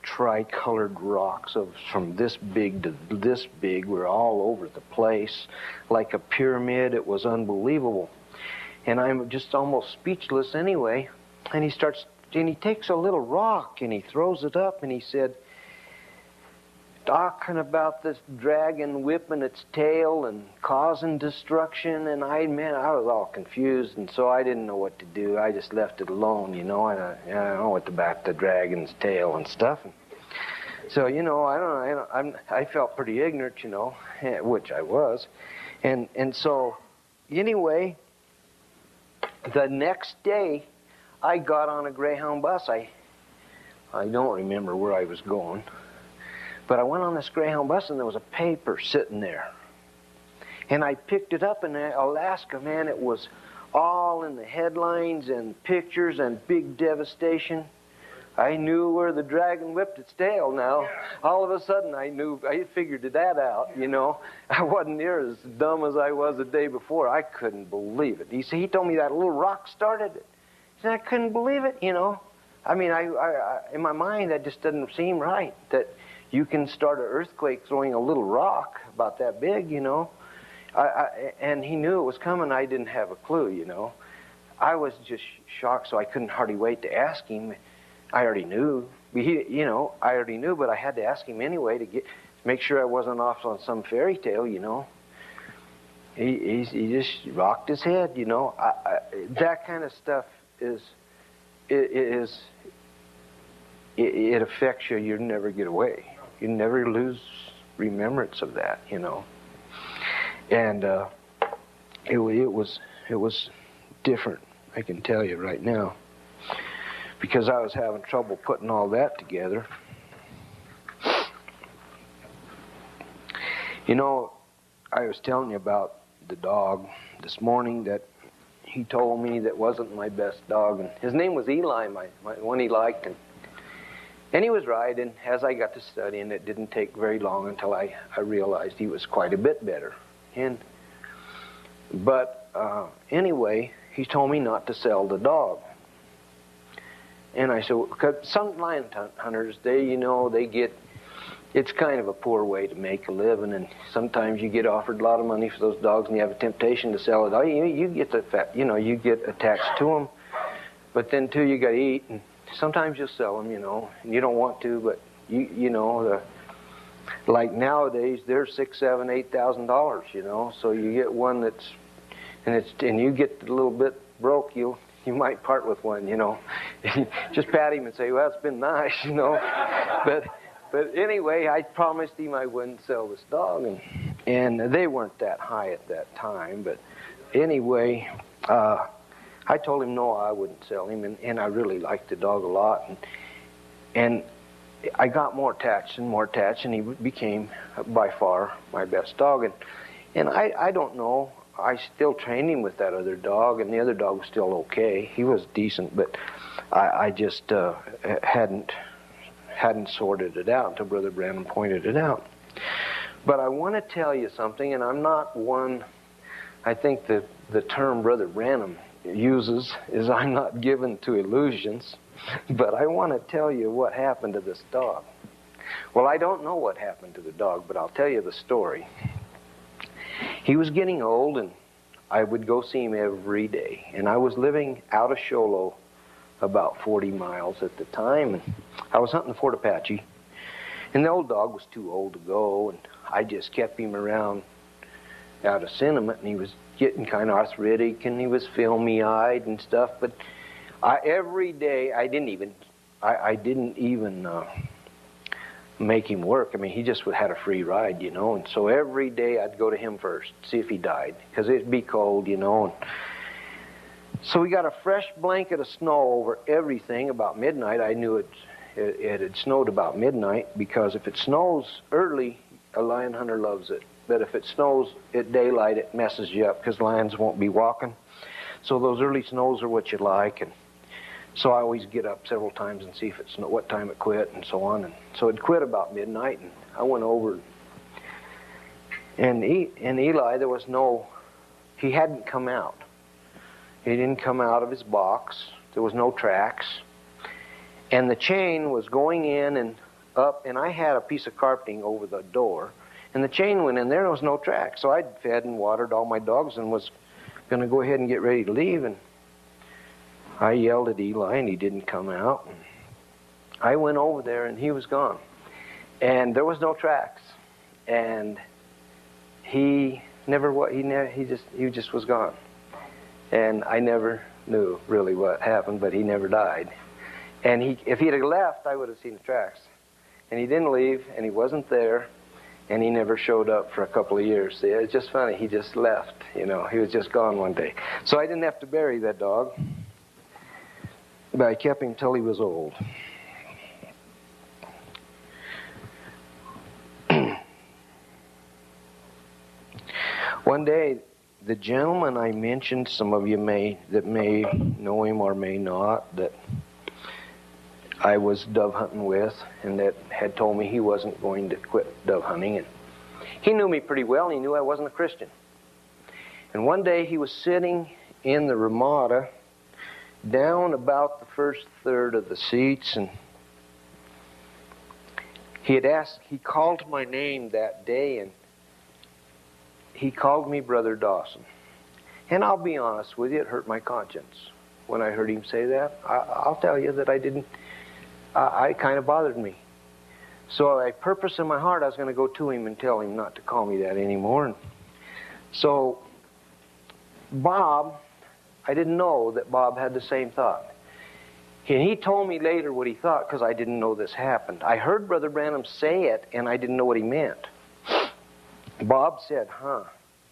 tri-colored rocks from this big to this big were all over the place, like a pyramid. It was unbelievable. And I'm just almost speechless anyway. And he takes a little rock, and he throws it up, and he said, talking about this dragon whipping its tail and causing destruction, and I was all confused, and so I didn't know what to do. I just left it alone, and I don't know what about the dragon's tail and stuff. So, I felt pretty ignorant, which I was. And so, anyway, the next day, I got on a Greyhound bus. I don't remember where I was going, but I went on this Greyhound bus, and there was a paper sitting there. And I picked it up, and Alaska, man, it was all in the headlines and pictures and big devastation. I knew where the dragon whipped its tail now. All of a sudden, I figured that out, I wasn't near as dumb as I was the day before. I couldn't believe it. He told me that little rock started it. And I couldn't believe it, I mean, I in my mind, that just doesn't seem right, that you can start an earthquake throwing a little rock about that big, and he knew it was coming. I didn't have a clue, I was just shocked, so I couldn't hardly wait to ask him. I already knew, but I had to ask him anyway to make sure I wasn't off on some fairy tale, He just rocked his head, that kind of stuff it affects you. You never get away. You never lose remembrance of that, And it was different, I can tell you right now, because I was having trouble putting all that together. I was telling you about the dog this morning that he told me that wasn't my best dog, and his name was Eli, my one he liked, and he was right. And as I got to studying, it didn't take very long until I realized he was quite a bit better. But anyway, he told me not to sell the dog. And I said, because some lion hunters, they get, it's kind of a poor way to make a living, and sometimes you get offered a lot of money for those dogs, and you have a temptation to sell it. You get you get attached to them, but then too you got to eat, and sometimes you'll sell them, and you don't want to, but like nowadays they're $6,000, $7,000, $8,000, so you get one that's, and you get a little bit broke, you might part with one, just pat him and say, well, it's been nice, But anyway, I promised him I wouldn't sell this dog, and they weren't that high at that time. But anyway, I told him no, I wouldn't sell him, and I really liked the dog a lot, and I got more attached, and he became by far my best dog, and I don't know. I still trained him with that other dog, and the other dog was still okay. He was decent, but I just hadn't sorted it out until Brother Branham pointed it out. But I want to tell you something, and I'm not one, I think the term Brother Branham uses is I'm not given to illusions, but I want to tell you what happened to this dog. Well, I don't know what happened to the dog, but I'll tell you the story. He was getting old, and I would go see him every day. And I was living out of Show Low, about 40 miles at the time, and I was hunting Fort Apache. And the old dog was too old to go, and I just kept him around out of sentiment, and he was getting kind of arthritic, and he was filmy-eyed and stuff. But every day, I didn't even make him work. I mean, he just had a free ride, and so every day I'd go to him first, see if he died, because it'd be cold, and so we got a fresh blanket of snow over everything about midnight. I knew it had snowed about midnight, because if it snows early, a lion hunter loves it. But if it snows at daylight, it messes you up, because lions won't be walking. So those early snows are what you like, and so I always get up several times and see if what time it quit, and so on. And so it quit about midnight, and I went over. And Eli, he hadn't come out. He didn't come out of his box. There was no tracks. And the chain was going in and up, and I had a piece of carpeting over the door. And the chain went in there, and there was no tracks. So I'd fed and watered all my dogs and was going to go ahead and get ready to leave. And I yelled at Eli, and he didn't come out. And I went over there, and he was gone. And there was no tracks. And he just was gone. And I never knew really what happened, but he never died. And if he had left, I would have seen the tracks. And he didn't leave, and he wasn't there, and he never showed up for a couple of years. See, it's just funny. He just left, you know. He was just gone one day. So I didn't have to bury that dog, but I kept him till he was old. One day, the gentleman I mentioned, some of you may know him or may not, that I was dove hunting with, and that had told me he wasn't going to quit dove hunting. And he knew me pretty well, and he knew I wasn't a Christian. And one day he was sitting in the Ramada, down about the first third of the seats, and he called my name that day, and he called me Brother Dawson. And I'll be honest with you, it hurt my conscience when I heard him say that. I'll tell you that it kind of bothered me. So I purposed in my heart I was going to go to him and tell him not to call me that anymore. And so Bob, I didn't know that Bob had the same thought. And he told me later what he thought, because I didn't know this happened. I heard Brother Branham say it, and I didn't know what he meant. Bob said,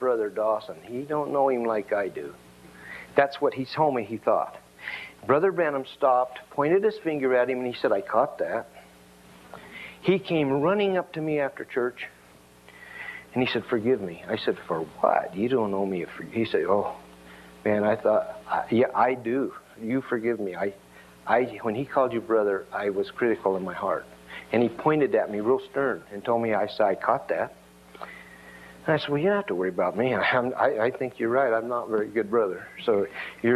Brother Dawson, he don't know him like I do. That's what he told me he thought. Brother Branham stopped, pointed his finger at him, and he said, I caught that. He came running up to me after church, and he said, forgive me. I said, for what? You don't owe me a forgiveness. He said, oh, man, I thought, yeah, I do. You forgive me. When he called you brother, I was critical in my heart. And he pointed at me real stern and told me, I caught that. And I said, well, you don't have to worry about me. I think you're right. I'm not a very good brother. So you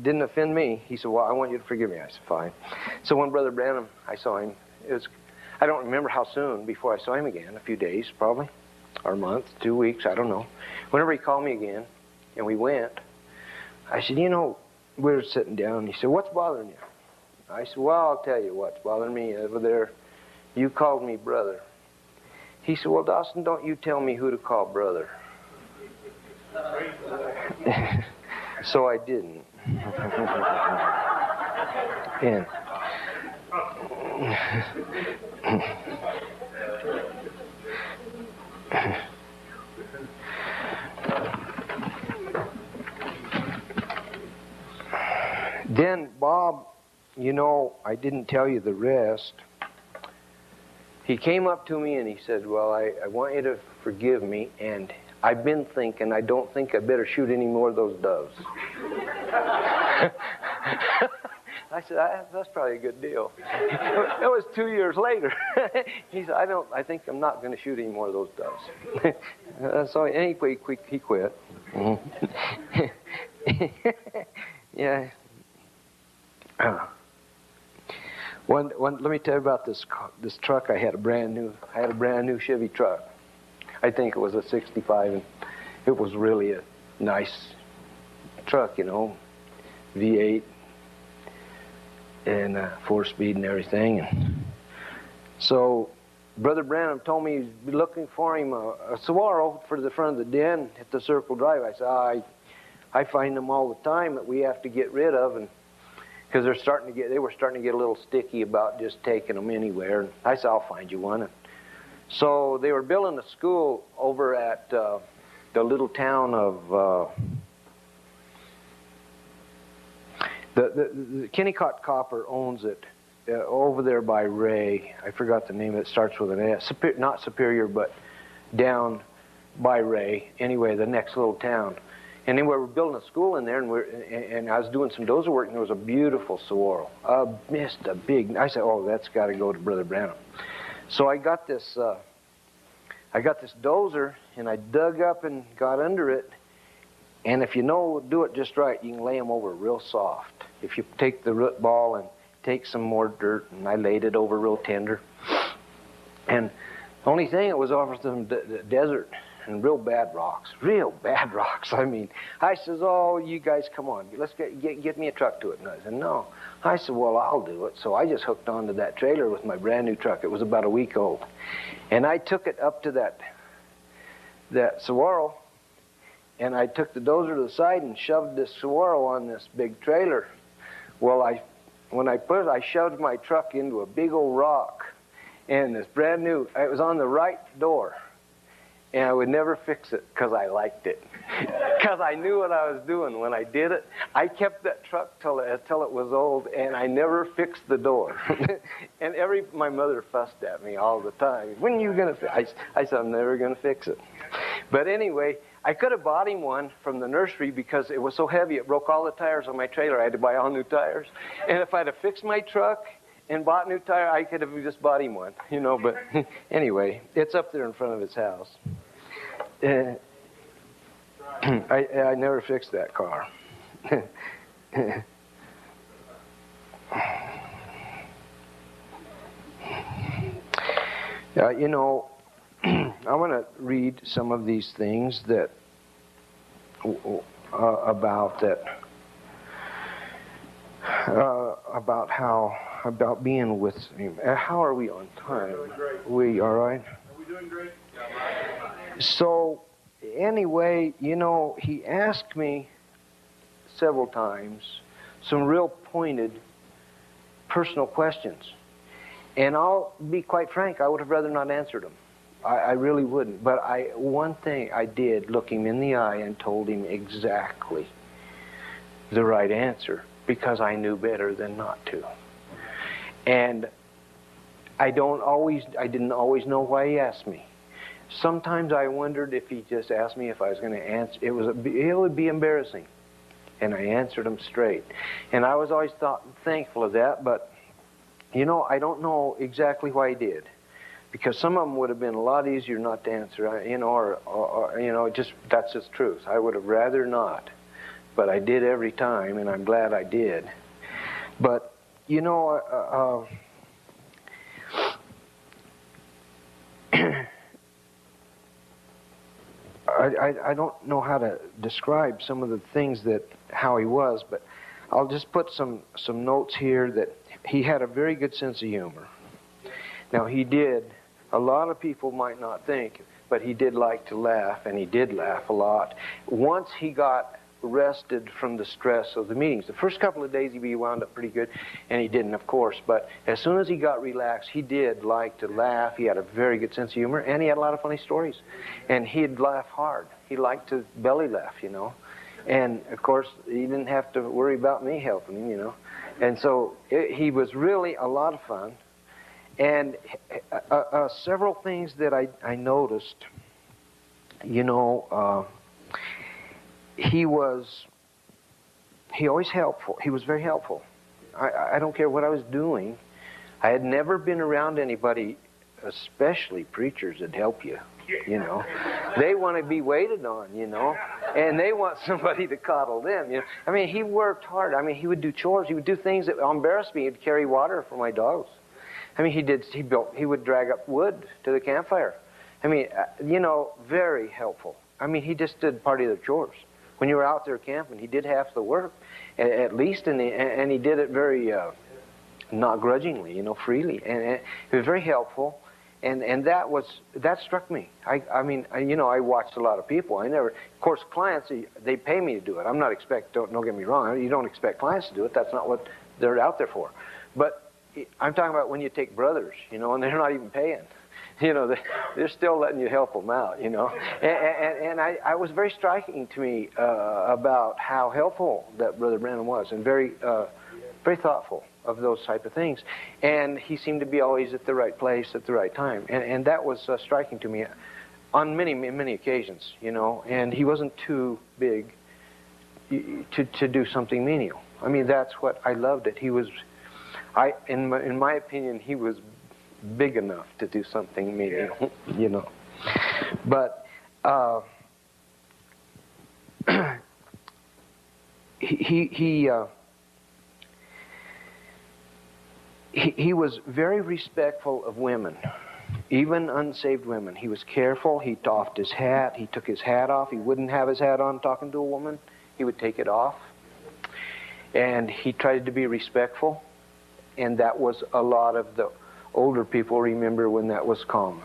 didn't offend me. He said, well, I want you to forgive me. I said, fine. So when Brother Branham, I saw him, I don't remember how soon before I saw him again, a few days probably, or a month, 2 weeks, I don't know. Whenever he called me again, and we went, I said, you know, we were sitting down, and he said, what's bothering you? I said, well, I'll tell you what's bothering me over there. You called me brother. He said, well, Dawson, don't you tell me who to call brother. So I didn't. And then Bob, you know, I didn't tell you the rest. He came up to me and he said, well, I want you to forgive me, and I've been thinking, I don't think I better shoot any more of those doves. I said, that's probably a good deal. It was 2 years later. He said, I think I'm not going to shoot any more of those doves. So anyway, he quit. Yeah. Let me tell you about this truck. I had a brand new Chevy truck. I think it was a 65, and it was really a nice truck, you know, V8 and 4-speed and everything. And so Brother Branham told me he'd be looking for him a Saguaro for the front of the den at the Circle Drive. I said, I find them all the time that we have to get rid of, and because they were starting to get a little sticky about just taking them anywhere. And I said, I'll find you one. And so they were building a school over at the little town of the Kennecott Copper owns it over there by Ray. I forgot the name. It starts with an S. Not Superior, but down by Ray. Anyway, the next little town. And then we were building a school in there, and I was doing some dozer work, and there was a beautiful saguaro. Just a big. I said, "Oh, that's got to go to Brother Branham." So I got this dozer, and I dug up and got under it. And if you do it just right, you can lay them over real soft. If you take the root ball and take some more dirt, and I laid it over real tender. And the only thing, it was over some desert. and real bad rocks. Real bad rocks. I mean, I says, oh, you guys come on. Let's get me a truck to it. And I said, no. I said, well, I'll do it. So I just hooked onto that trailer with my brand new truck. It was about a week old. And I took it up to that saguaro, and I took the dozer to the side and shoved this saguaro on this big trailer. Well, when I put it, I shoved my truck into a big old rock, and this brand new, it was on the right door, and I would never fix it because I liked it, because I knew what I was doing when I did it. I kept that truck till it was old, and I never fixed the door. And my mother fussed at me all the time. When are you going to fix it? I said, I'm never going to fix it. But anyway, I could have bought him one from the nursery because it was so heavy, it broke all the tires on my trailer. I had to buy all new tires. And if I'd have fixed my truck and bought new tire, I could have just bought him one, you know. But anyway, it's up there in front of his house. I never fixed that car. You know, I want to read some of these things that about being with him. How are we on time? We all right? Are we doing great? So anyway, you know, he asked me several times some real pointed personal questions, and I'll be quite frank, I would have rather not answered them. I really wouldn't. But one thing I did, look him in the eye and told him exactly the right answer, because I knew better than not to. And I didn't always know why he asked me. Sometimes I wondered if he just asked me if I was going to answer. It would be embarrassing. And I answered him straight. And I was always thankful of that, but you know, I don't know exactly why he did. Because some of them would have been a lot easier not to answer, you know, or you know, that's just truth. I would have rather not, but I did every time, and I'm glad I did. But you know, I don't know how to describe some of the things how he was, but I'll just put some notes here that he had a very good sense of humor. Now he did. A lot of people might not think, but he did like to laugh, and he did laugh a lot. Once he got rested from the stress of the meetings. The first couple of days he wound up pretty good, and he didn't, of course. But as soon as he got relaxed, he did like to laugh. He had a very good sense of humor, and he had a lot of funny stories. And he'd laugh hard. He liked to belly laugh, you know. And, of course, he didn't have to worry about me helping him, you know. And so he was really a lot of fun. And several things that I noticed, you know, he always helpful. He was very helpful. I don't care what I was doing. I had never been around anybody, especially preachers, that help you, you know. They want to be waited on, you know, and they want somebody to coddle them, you know. I mean, he worked hard. I mean, he would do chores. He would do things that embarrassed me. He'd carry water for my dogs. I mean, he would drag up wood to the campfire. I mean, you know, very helpful. I mean, he just did part of the chores. When you were out there camping, he did half the work, at least, and he did it very, not grudgingly, you know, freely. And he was very helpful, and that struck me. I mean, you know, I watched a lot of people. Of course, clients, they pay me to do it. I'm not don't get me wrong, you don't expect clients to do it. That's not what they're out there for. But I'm talking about when you take brothers, you know, and they're not even paying. You know, they're still letting you help them out, you know. And I was very striking to me about how helpful that Brother Branham was, and very thoughtful of those type of things. And he seemed to be always at the right place at the right time. And that was striking to me on many occasions, you know. And he wasn't too big to do something menial. I mean, that's what I loved it. He was... in my opinion, he was big enough to do something menial, you know. But he was very respectful of women. Even unsaved women. He was careful. He doffed his hat. He took his hat off. He wouldn't have his hat on talking to a woman. He would take it off. And he tried to be respectful. And that was a lot of the older people remember when that was common.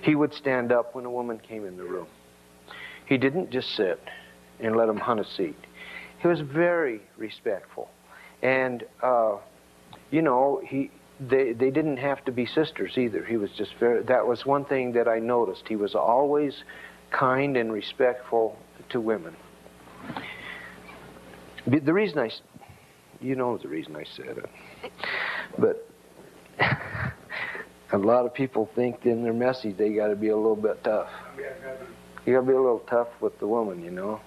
He would stand up when a woman came in the room. He didn't just sit and let them hunt a seat. He was very respectful. And, you know, they didn't have to be sisters either. He was just very, that was one thing that I noticed. He was always kind and respectful to women. The reason you know the reason I said it. But a lot of people think in their message they got to be a little bit tough. You got to be a little tough with the woman, you know.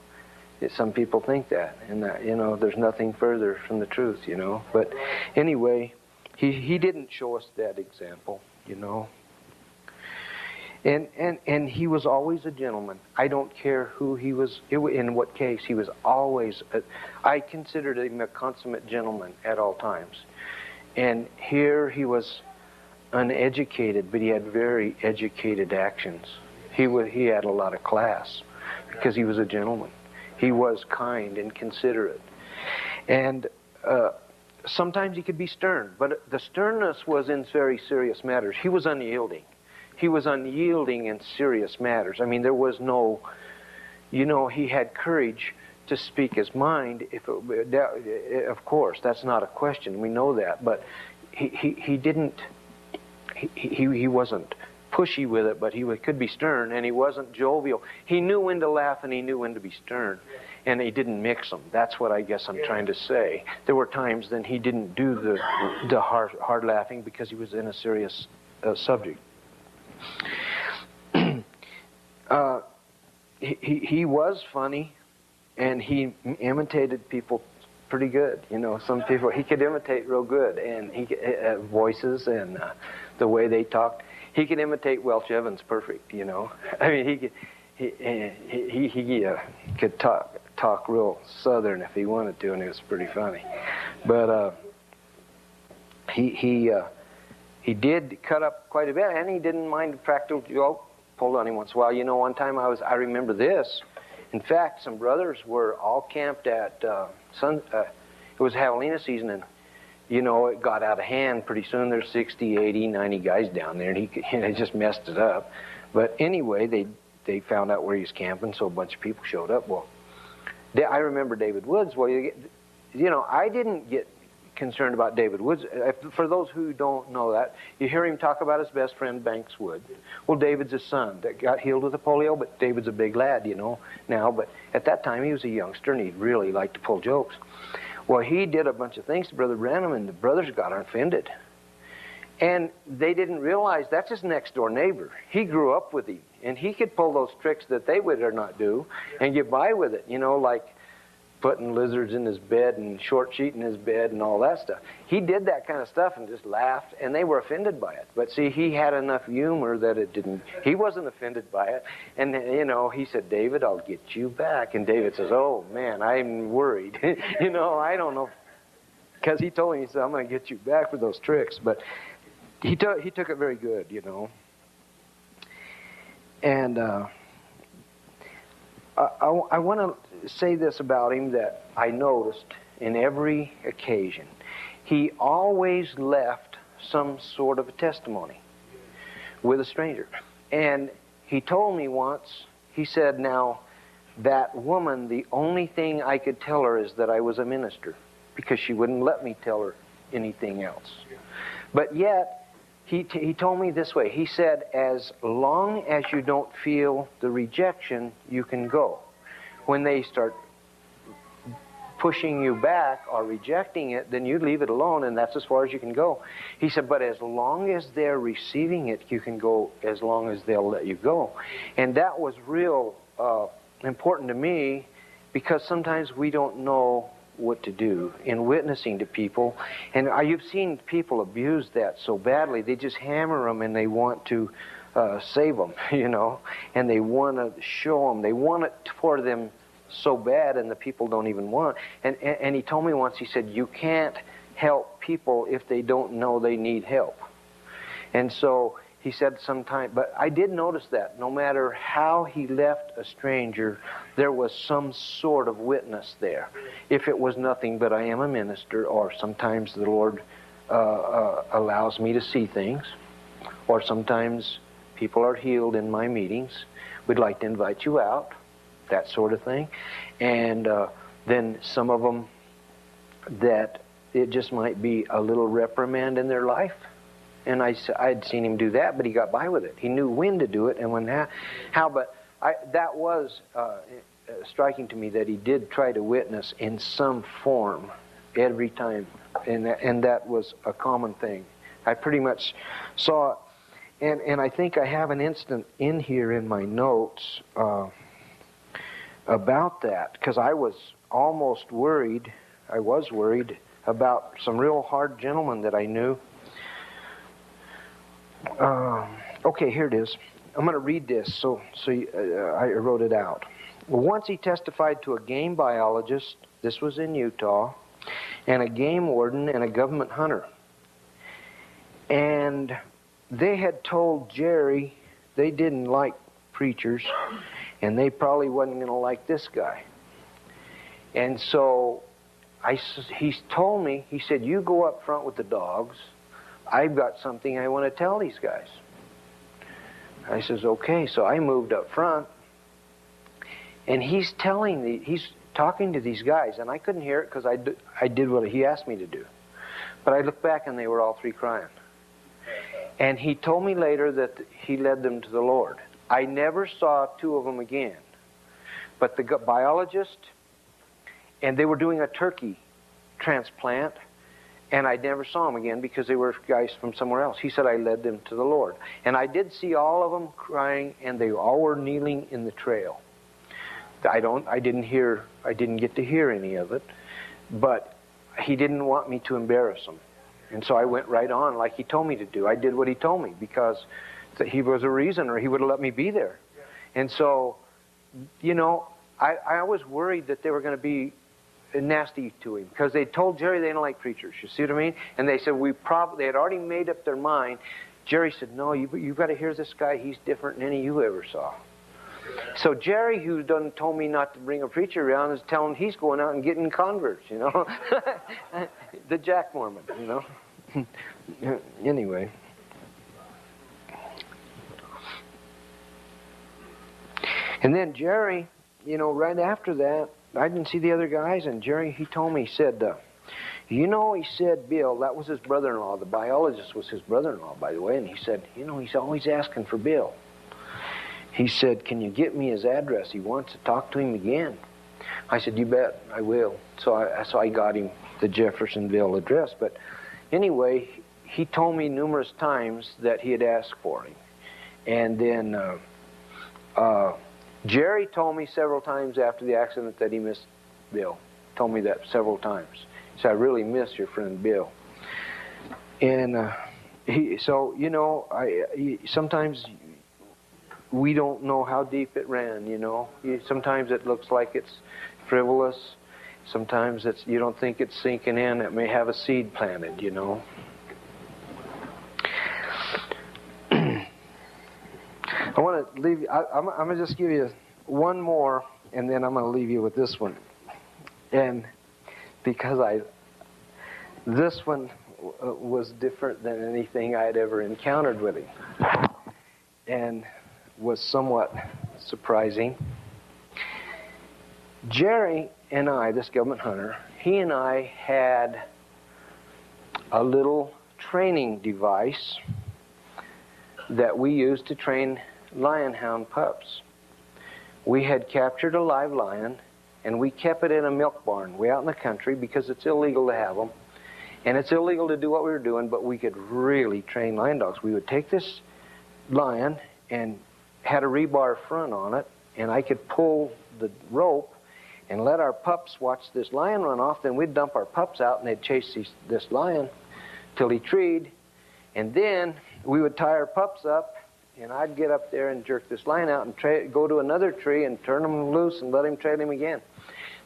Some people think that, and that, you know, there's nothing further from the truth, you know. But anyway, he didn't show us that example, you know. And he was always a gentleman. I don't care who he was, in what case, he was always, I considered him a consummate gentleman at all times. And here he was uneducated, but he had very educated actions. He had a lot of class because he was a gentleman. He was kind and considerate. And sometimes he could be stern, but the sternness was in very serious matters. He was unyielding. He was unyielding in serious matters. I mean, there was no, you know, he had courage to speak his mind. Of course, that's not a question. We know that. But he didn't, he wasn't pushy with it, but he could be stern, and he wasn't jovial. He knew when to laugh and he knew when to be stern. And he didn't mix them. That's what I guess I'm trying to say. There were times then he didn't do the hard laughing because he was in a serious subject. He was funny, and he imitated people pretty good. You know, some people he could imitate real good, and he voices and the way they talked. He could imitate Welch Evans perfect. You know, I mean he could talk real Southern if he wanted to, and it was pretty funny. But he did cut up quite a bit, and he didn't mind a practical joke pulled on him once in a while. You know, one time I remember this. In fact, some brothers were all camped at it was Javelina season, and you know, it got out of hand pretty soon. There's 60, 80, 90 guys down there, and he just messed it up. But anyway, they found out where he was camping, so a bunch of people showed up. Well, I remember David Woods. Well, you know, I didn't get concerned about David Woods. For those who don't know that, you hear him talk about his best friend, Banks Wood. Well, David's his son that got healed with the polio, but David's a big lad, you know, now. But at that time, he was a youngster, and he really liked to pull jokes. Well, he did a bunch of things to Brother Branham, and the brothers got offended. And they didn't realize that's his next-door neighbor. He grew up with him, and he could pull those tricks that they would or not do and get by with it, you know, like putting lizards in his bed and short sheet in his bed and all that stuff. He did that kind of stuff and just laughed, and they were offended by it. But see, he had enough humor that he wasn't offended by it. And, you know, he said, David, I'll get you back. And David says, oh, man, I'm worried. You know, I don't know. Because he told me, he said, I'm going to get you back with those tricks. But he took it very good, you know. And I want to say this about him that I noticed in every occasion. He always left some sort of a testimony with a stranger. And he told me once, he said, now, that woman, the only thing I could tell her is that I was a minister, because she wouldn't let me tell her anything else. But yet, he told me this way. He said, as long as you don't feel the rejection, you can go. When they start pushing you back or rejecting it, then you leave it alone, and that's as far as you can go. He said, but as long as they're receiving it, you can go as long as they'll let you go. And that was real important to me, because sometimes we don't know what to do in witnessing to people. And you've seen people abuse that so badly. They just hammer them, and they want to save them, you know, and they want to show them. They want it for them so bad, and the people don't even want. And he told me once, he said, you can't help people if they don't know they need help. And so he said sometime, but I did notice that no matter how he left a stranger, there was some sort of witness there. If it was nothing but I am a minister, or sometimes the Lord allows me to see things, or sometimes people are healed in my meetings, we'd like to invite you out, that sort of thing. And then some of them that it just might be a little reprimand in their life. And I'd seen him do that, but he got by with it. He knew when to do it and when how. But that was striking to me, that he did try to witness in some form every time. And that was a common thing. I pretty much saw it. And I think I have an instant in here in my notes about that, because I was almost worried. I was worried about some real hard gentlemen that I knew. Okay, here it is. I'm going to read this, so I wrote it out. Once he testified to a game biologist, this was in Utah, and a game warden and a government hunter. And they had told Jerry they didn't like preachers, and they probably wasn't going to like this guy. And so he told me, he said, you go up front with the dogs. I've got something I want to tell these guys. I says, okay. So I moved up front, and he's talking to these guys, and I couldn't hear it because I did what he asked me to do. But I looked back, and they were all three crying. And he told me later that he led them to the Lord. I never saw two of them again. But the biologist, and they were doing a turkey transplant, and I never saw them again because they were guys from somewhere else. He said I led them to the Lord. And I did see all of them crying, and they all were kneeling in the trail. I didn't get to hear any of it, but he didn't want me to embarrass them. And so I went right on like he told me to do. I did what he told me because he was a reason, or he would have let me be there. And so, you know, I was worried that they were going to be nasty to him, because they told Jerry they didn't like preachers. You see what I mean? And they said they had already made up their mind. Jerry said, no, you've got to hear this guy. He's different than any you ever saw. So Jerry, who done told me not to bring a preacher around, is telling he's going out and getting converts, you know. The Jack Mormon, you know. Anyway. And then Jerry, you know, right after that, I didn't see the other guys, and Jerry, he told me, he said, you know, he said, Bill, that was his brother-in-law. The biologist was his brother-in-law, by the way. And he said, you know, he's always asking for Bill. He said, can you get me his address? He wants to talk to him again. I said, you bet, I will. So I got him the Jeffersonville address. But anyway, he told me numerous times that he had asked for him. And then Jerry told me several times after the accident that he missed Bill. Told me that several times. He said, I really miss your friend Bill. And so, you know, sometimes we don't know how deep it ran, you know. Sometimes it looks like it's frivolous. Sometimes you don't think it's sinking in. It may have a seed planted, you know. I want to leave you, I'm going to just give you one more, and then I'm going to leave you with this one. And because this one was different than anything I'd ever encountered with him, and was somewhat surprising. Jerry and I, this government hunter, he and I had a little training device that we used to train lion-hound pups. We had captured a live lion, and we kept it in a milk barn way out in the country because it's illegal to have them. And it's illegal to do what we were doing, but we could really train lion dogs. We would take this lion and had a rebar front on it, and I could pull the rope and let our pups watch this lion run off. Then we'd dump our pups out, and they'd chase this lion till he treed. And then we would tie our pups up, and I'd get up there and jerk this lion out and go to another tree and turn him loose and let him trail him again.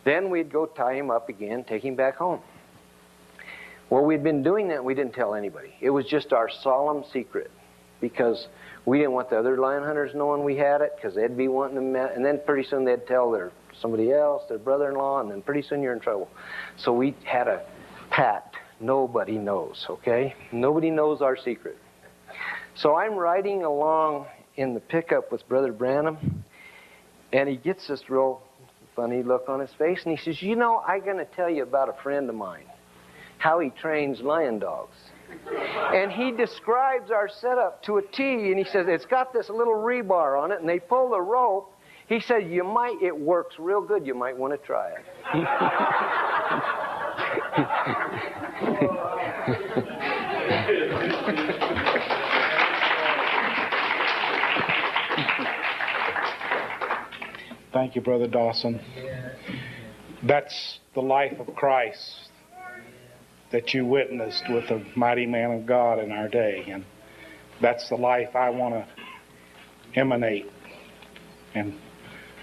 Then we'd go tie him up again, take him back home. Well, we'd been doing that, and we didn't tell anybody. It was just our solemn secret, because we didn't want the other lion hunters knowing we had it, because they'd be wanting to, and then pretty soon they'd tell somebody else, their brother-in-law, and then pretty soon you're in trouble. So we had a pact. Nobody knows, okay? Nobody knows our secret. So I'm riding along in the pickup with Brother Branham, and he gets this real funny look on his face, and he says, you know, I'm going to tell you about a friend of mine, how he trains lion dogs. And he describes our setup to a T, and he says, it's got this little rebar on it, and they pull the rope. He said, it works real good. You might want to try it. Thank you, Brother Dawson. That's the life of Christ that you witnessed with a mighty man of God in our day. And that's the life I want to emanate. And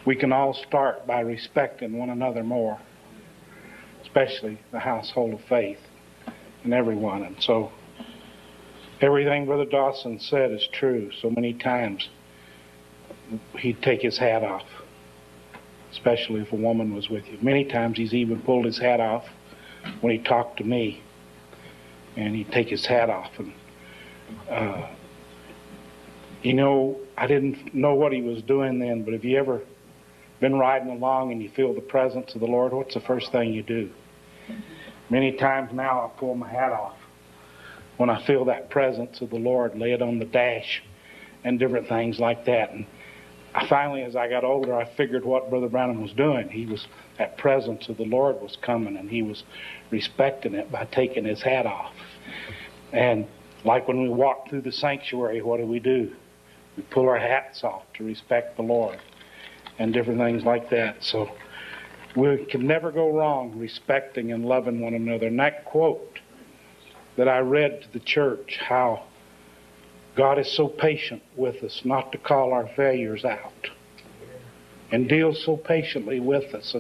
we can all start by respecting one another more, especially the household of faith and everyone. And so everything Brother Dawson said is true. So many times he'd take his hat off, especially if a woman was with you. Many times he's even pulled his hat off when he talked to me, and he'd take his hat off. And I didn't know what he was doing then, but have you ever been riding along and you feel the presence of the Lord? What's the first thing you do? Many times now I pull my hat off when I feel that presence of the Lord, lay it on the dash and different things like that. And I finally, as I got older, I figured what Brother Branham was doing. That presence of the Lord was coming, and he was respecting it by taking his hat off. And like when we walk through the sanctuary, what do? We pull our hats off to respect the Lord and different things like that. So we can never go wrong respecting and loving one another. And that quote that I read to the church, how God is so patient with us not to call our failures out, and deals so patiently with us.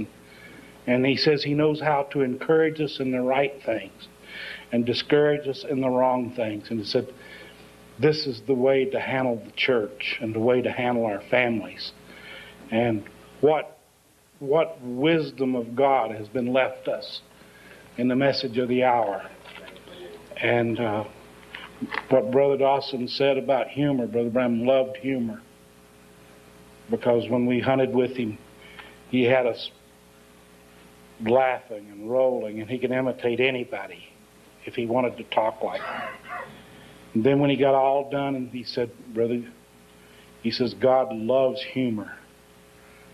And he says he knows how to encourage us in the right things and discourage us in the wrong things. And he said, this is the way to handle the church and the way to handle our families. And what wisdom of God has been left us in the message of the hour. And what Brother Dawson said about humor, Brother Branham loved humor, because when we hunted with him, he had us laughing and rolling, and he could imitate anybody if he wanted to talk like that. And then when he got all done, and he said, brother, he says, God loves humor,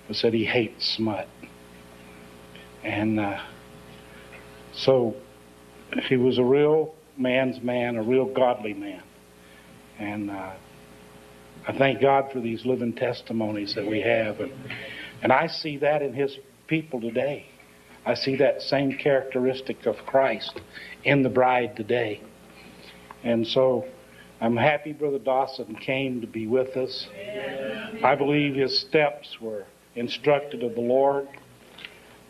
but said he hates smut. And so he was a real man's man, a real godly man. And I thank God for these living testimonies that we have. And I see that in his people today. I see that same characteristic of Christ in the bride today. And so I'm happy Brother Dawson came to be with us. I believe his steps were instructed of the Lord.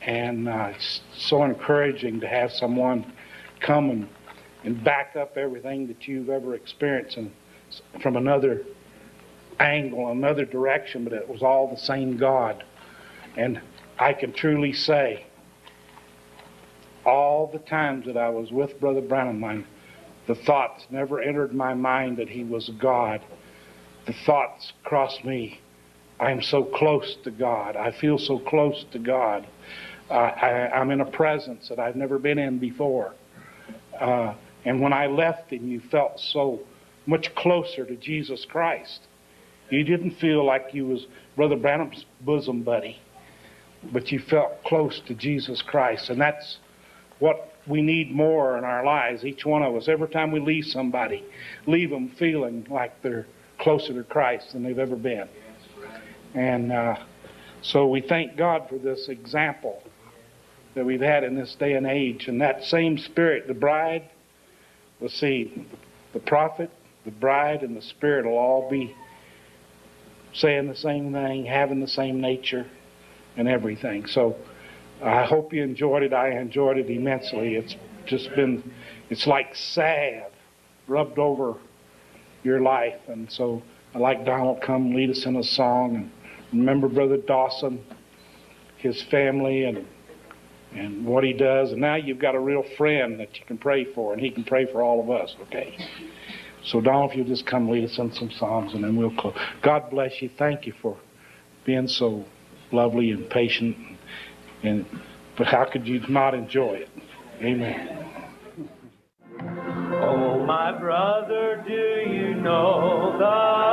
And it's so encouraging to have someone come and back up everything that you've ever experienced, and from another angle, another direction, but it was all the same God. And I can truly say, all the times that I was with Brother Branham, the thoughts never entered my mind that he was God. The thoughts crossed me, I'm so close to God. I feel so close to God. I'm in a presence that I've never been in before. And when I left him, you felt so much closer to Jesus Christ. You didn't feel like you was Brother Branham's bosom buddy, but you felt close to Jesus Christ. And that's what we need more in our lives, each one of us. Every time we leave somebody, leave them feeling like they're closer to Christ than they've ever been. And so we thank God for this example that we've had in this day and age. And that same spirit, the bride, we'll see, the prophet, the bride, and the Spirit will all be saying the same thing, having the same nature and everything. So I hope you enjoyed it. I enjoyed it immensely. It's just been, it's like salve rubbed over your life. And so I'd like Donald to come lead us in a song. And remember Brother Dawson, his family, and what he does. And now you've got a real friend that you can pray for, and he can pray for all of us, okay? So Donald, if you'll just come lead us in some songs, and then we'll close. God bless you. Thank you for being so lovely and patient. But how could you not enjoy it? Amen. Oh, my brother, do you know the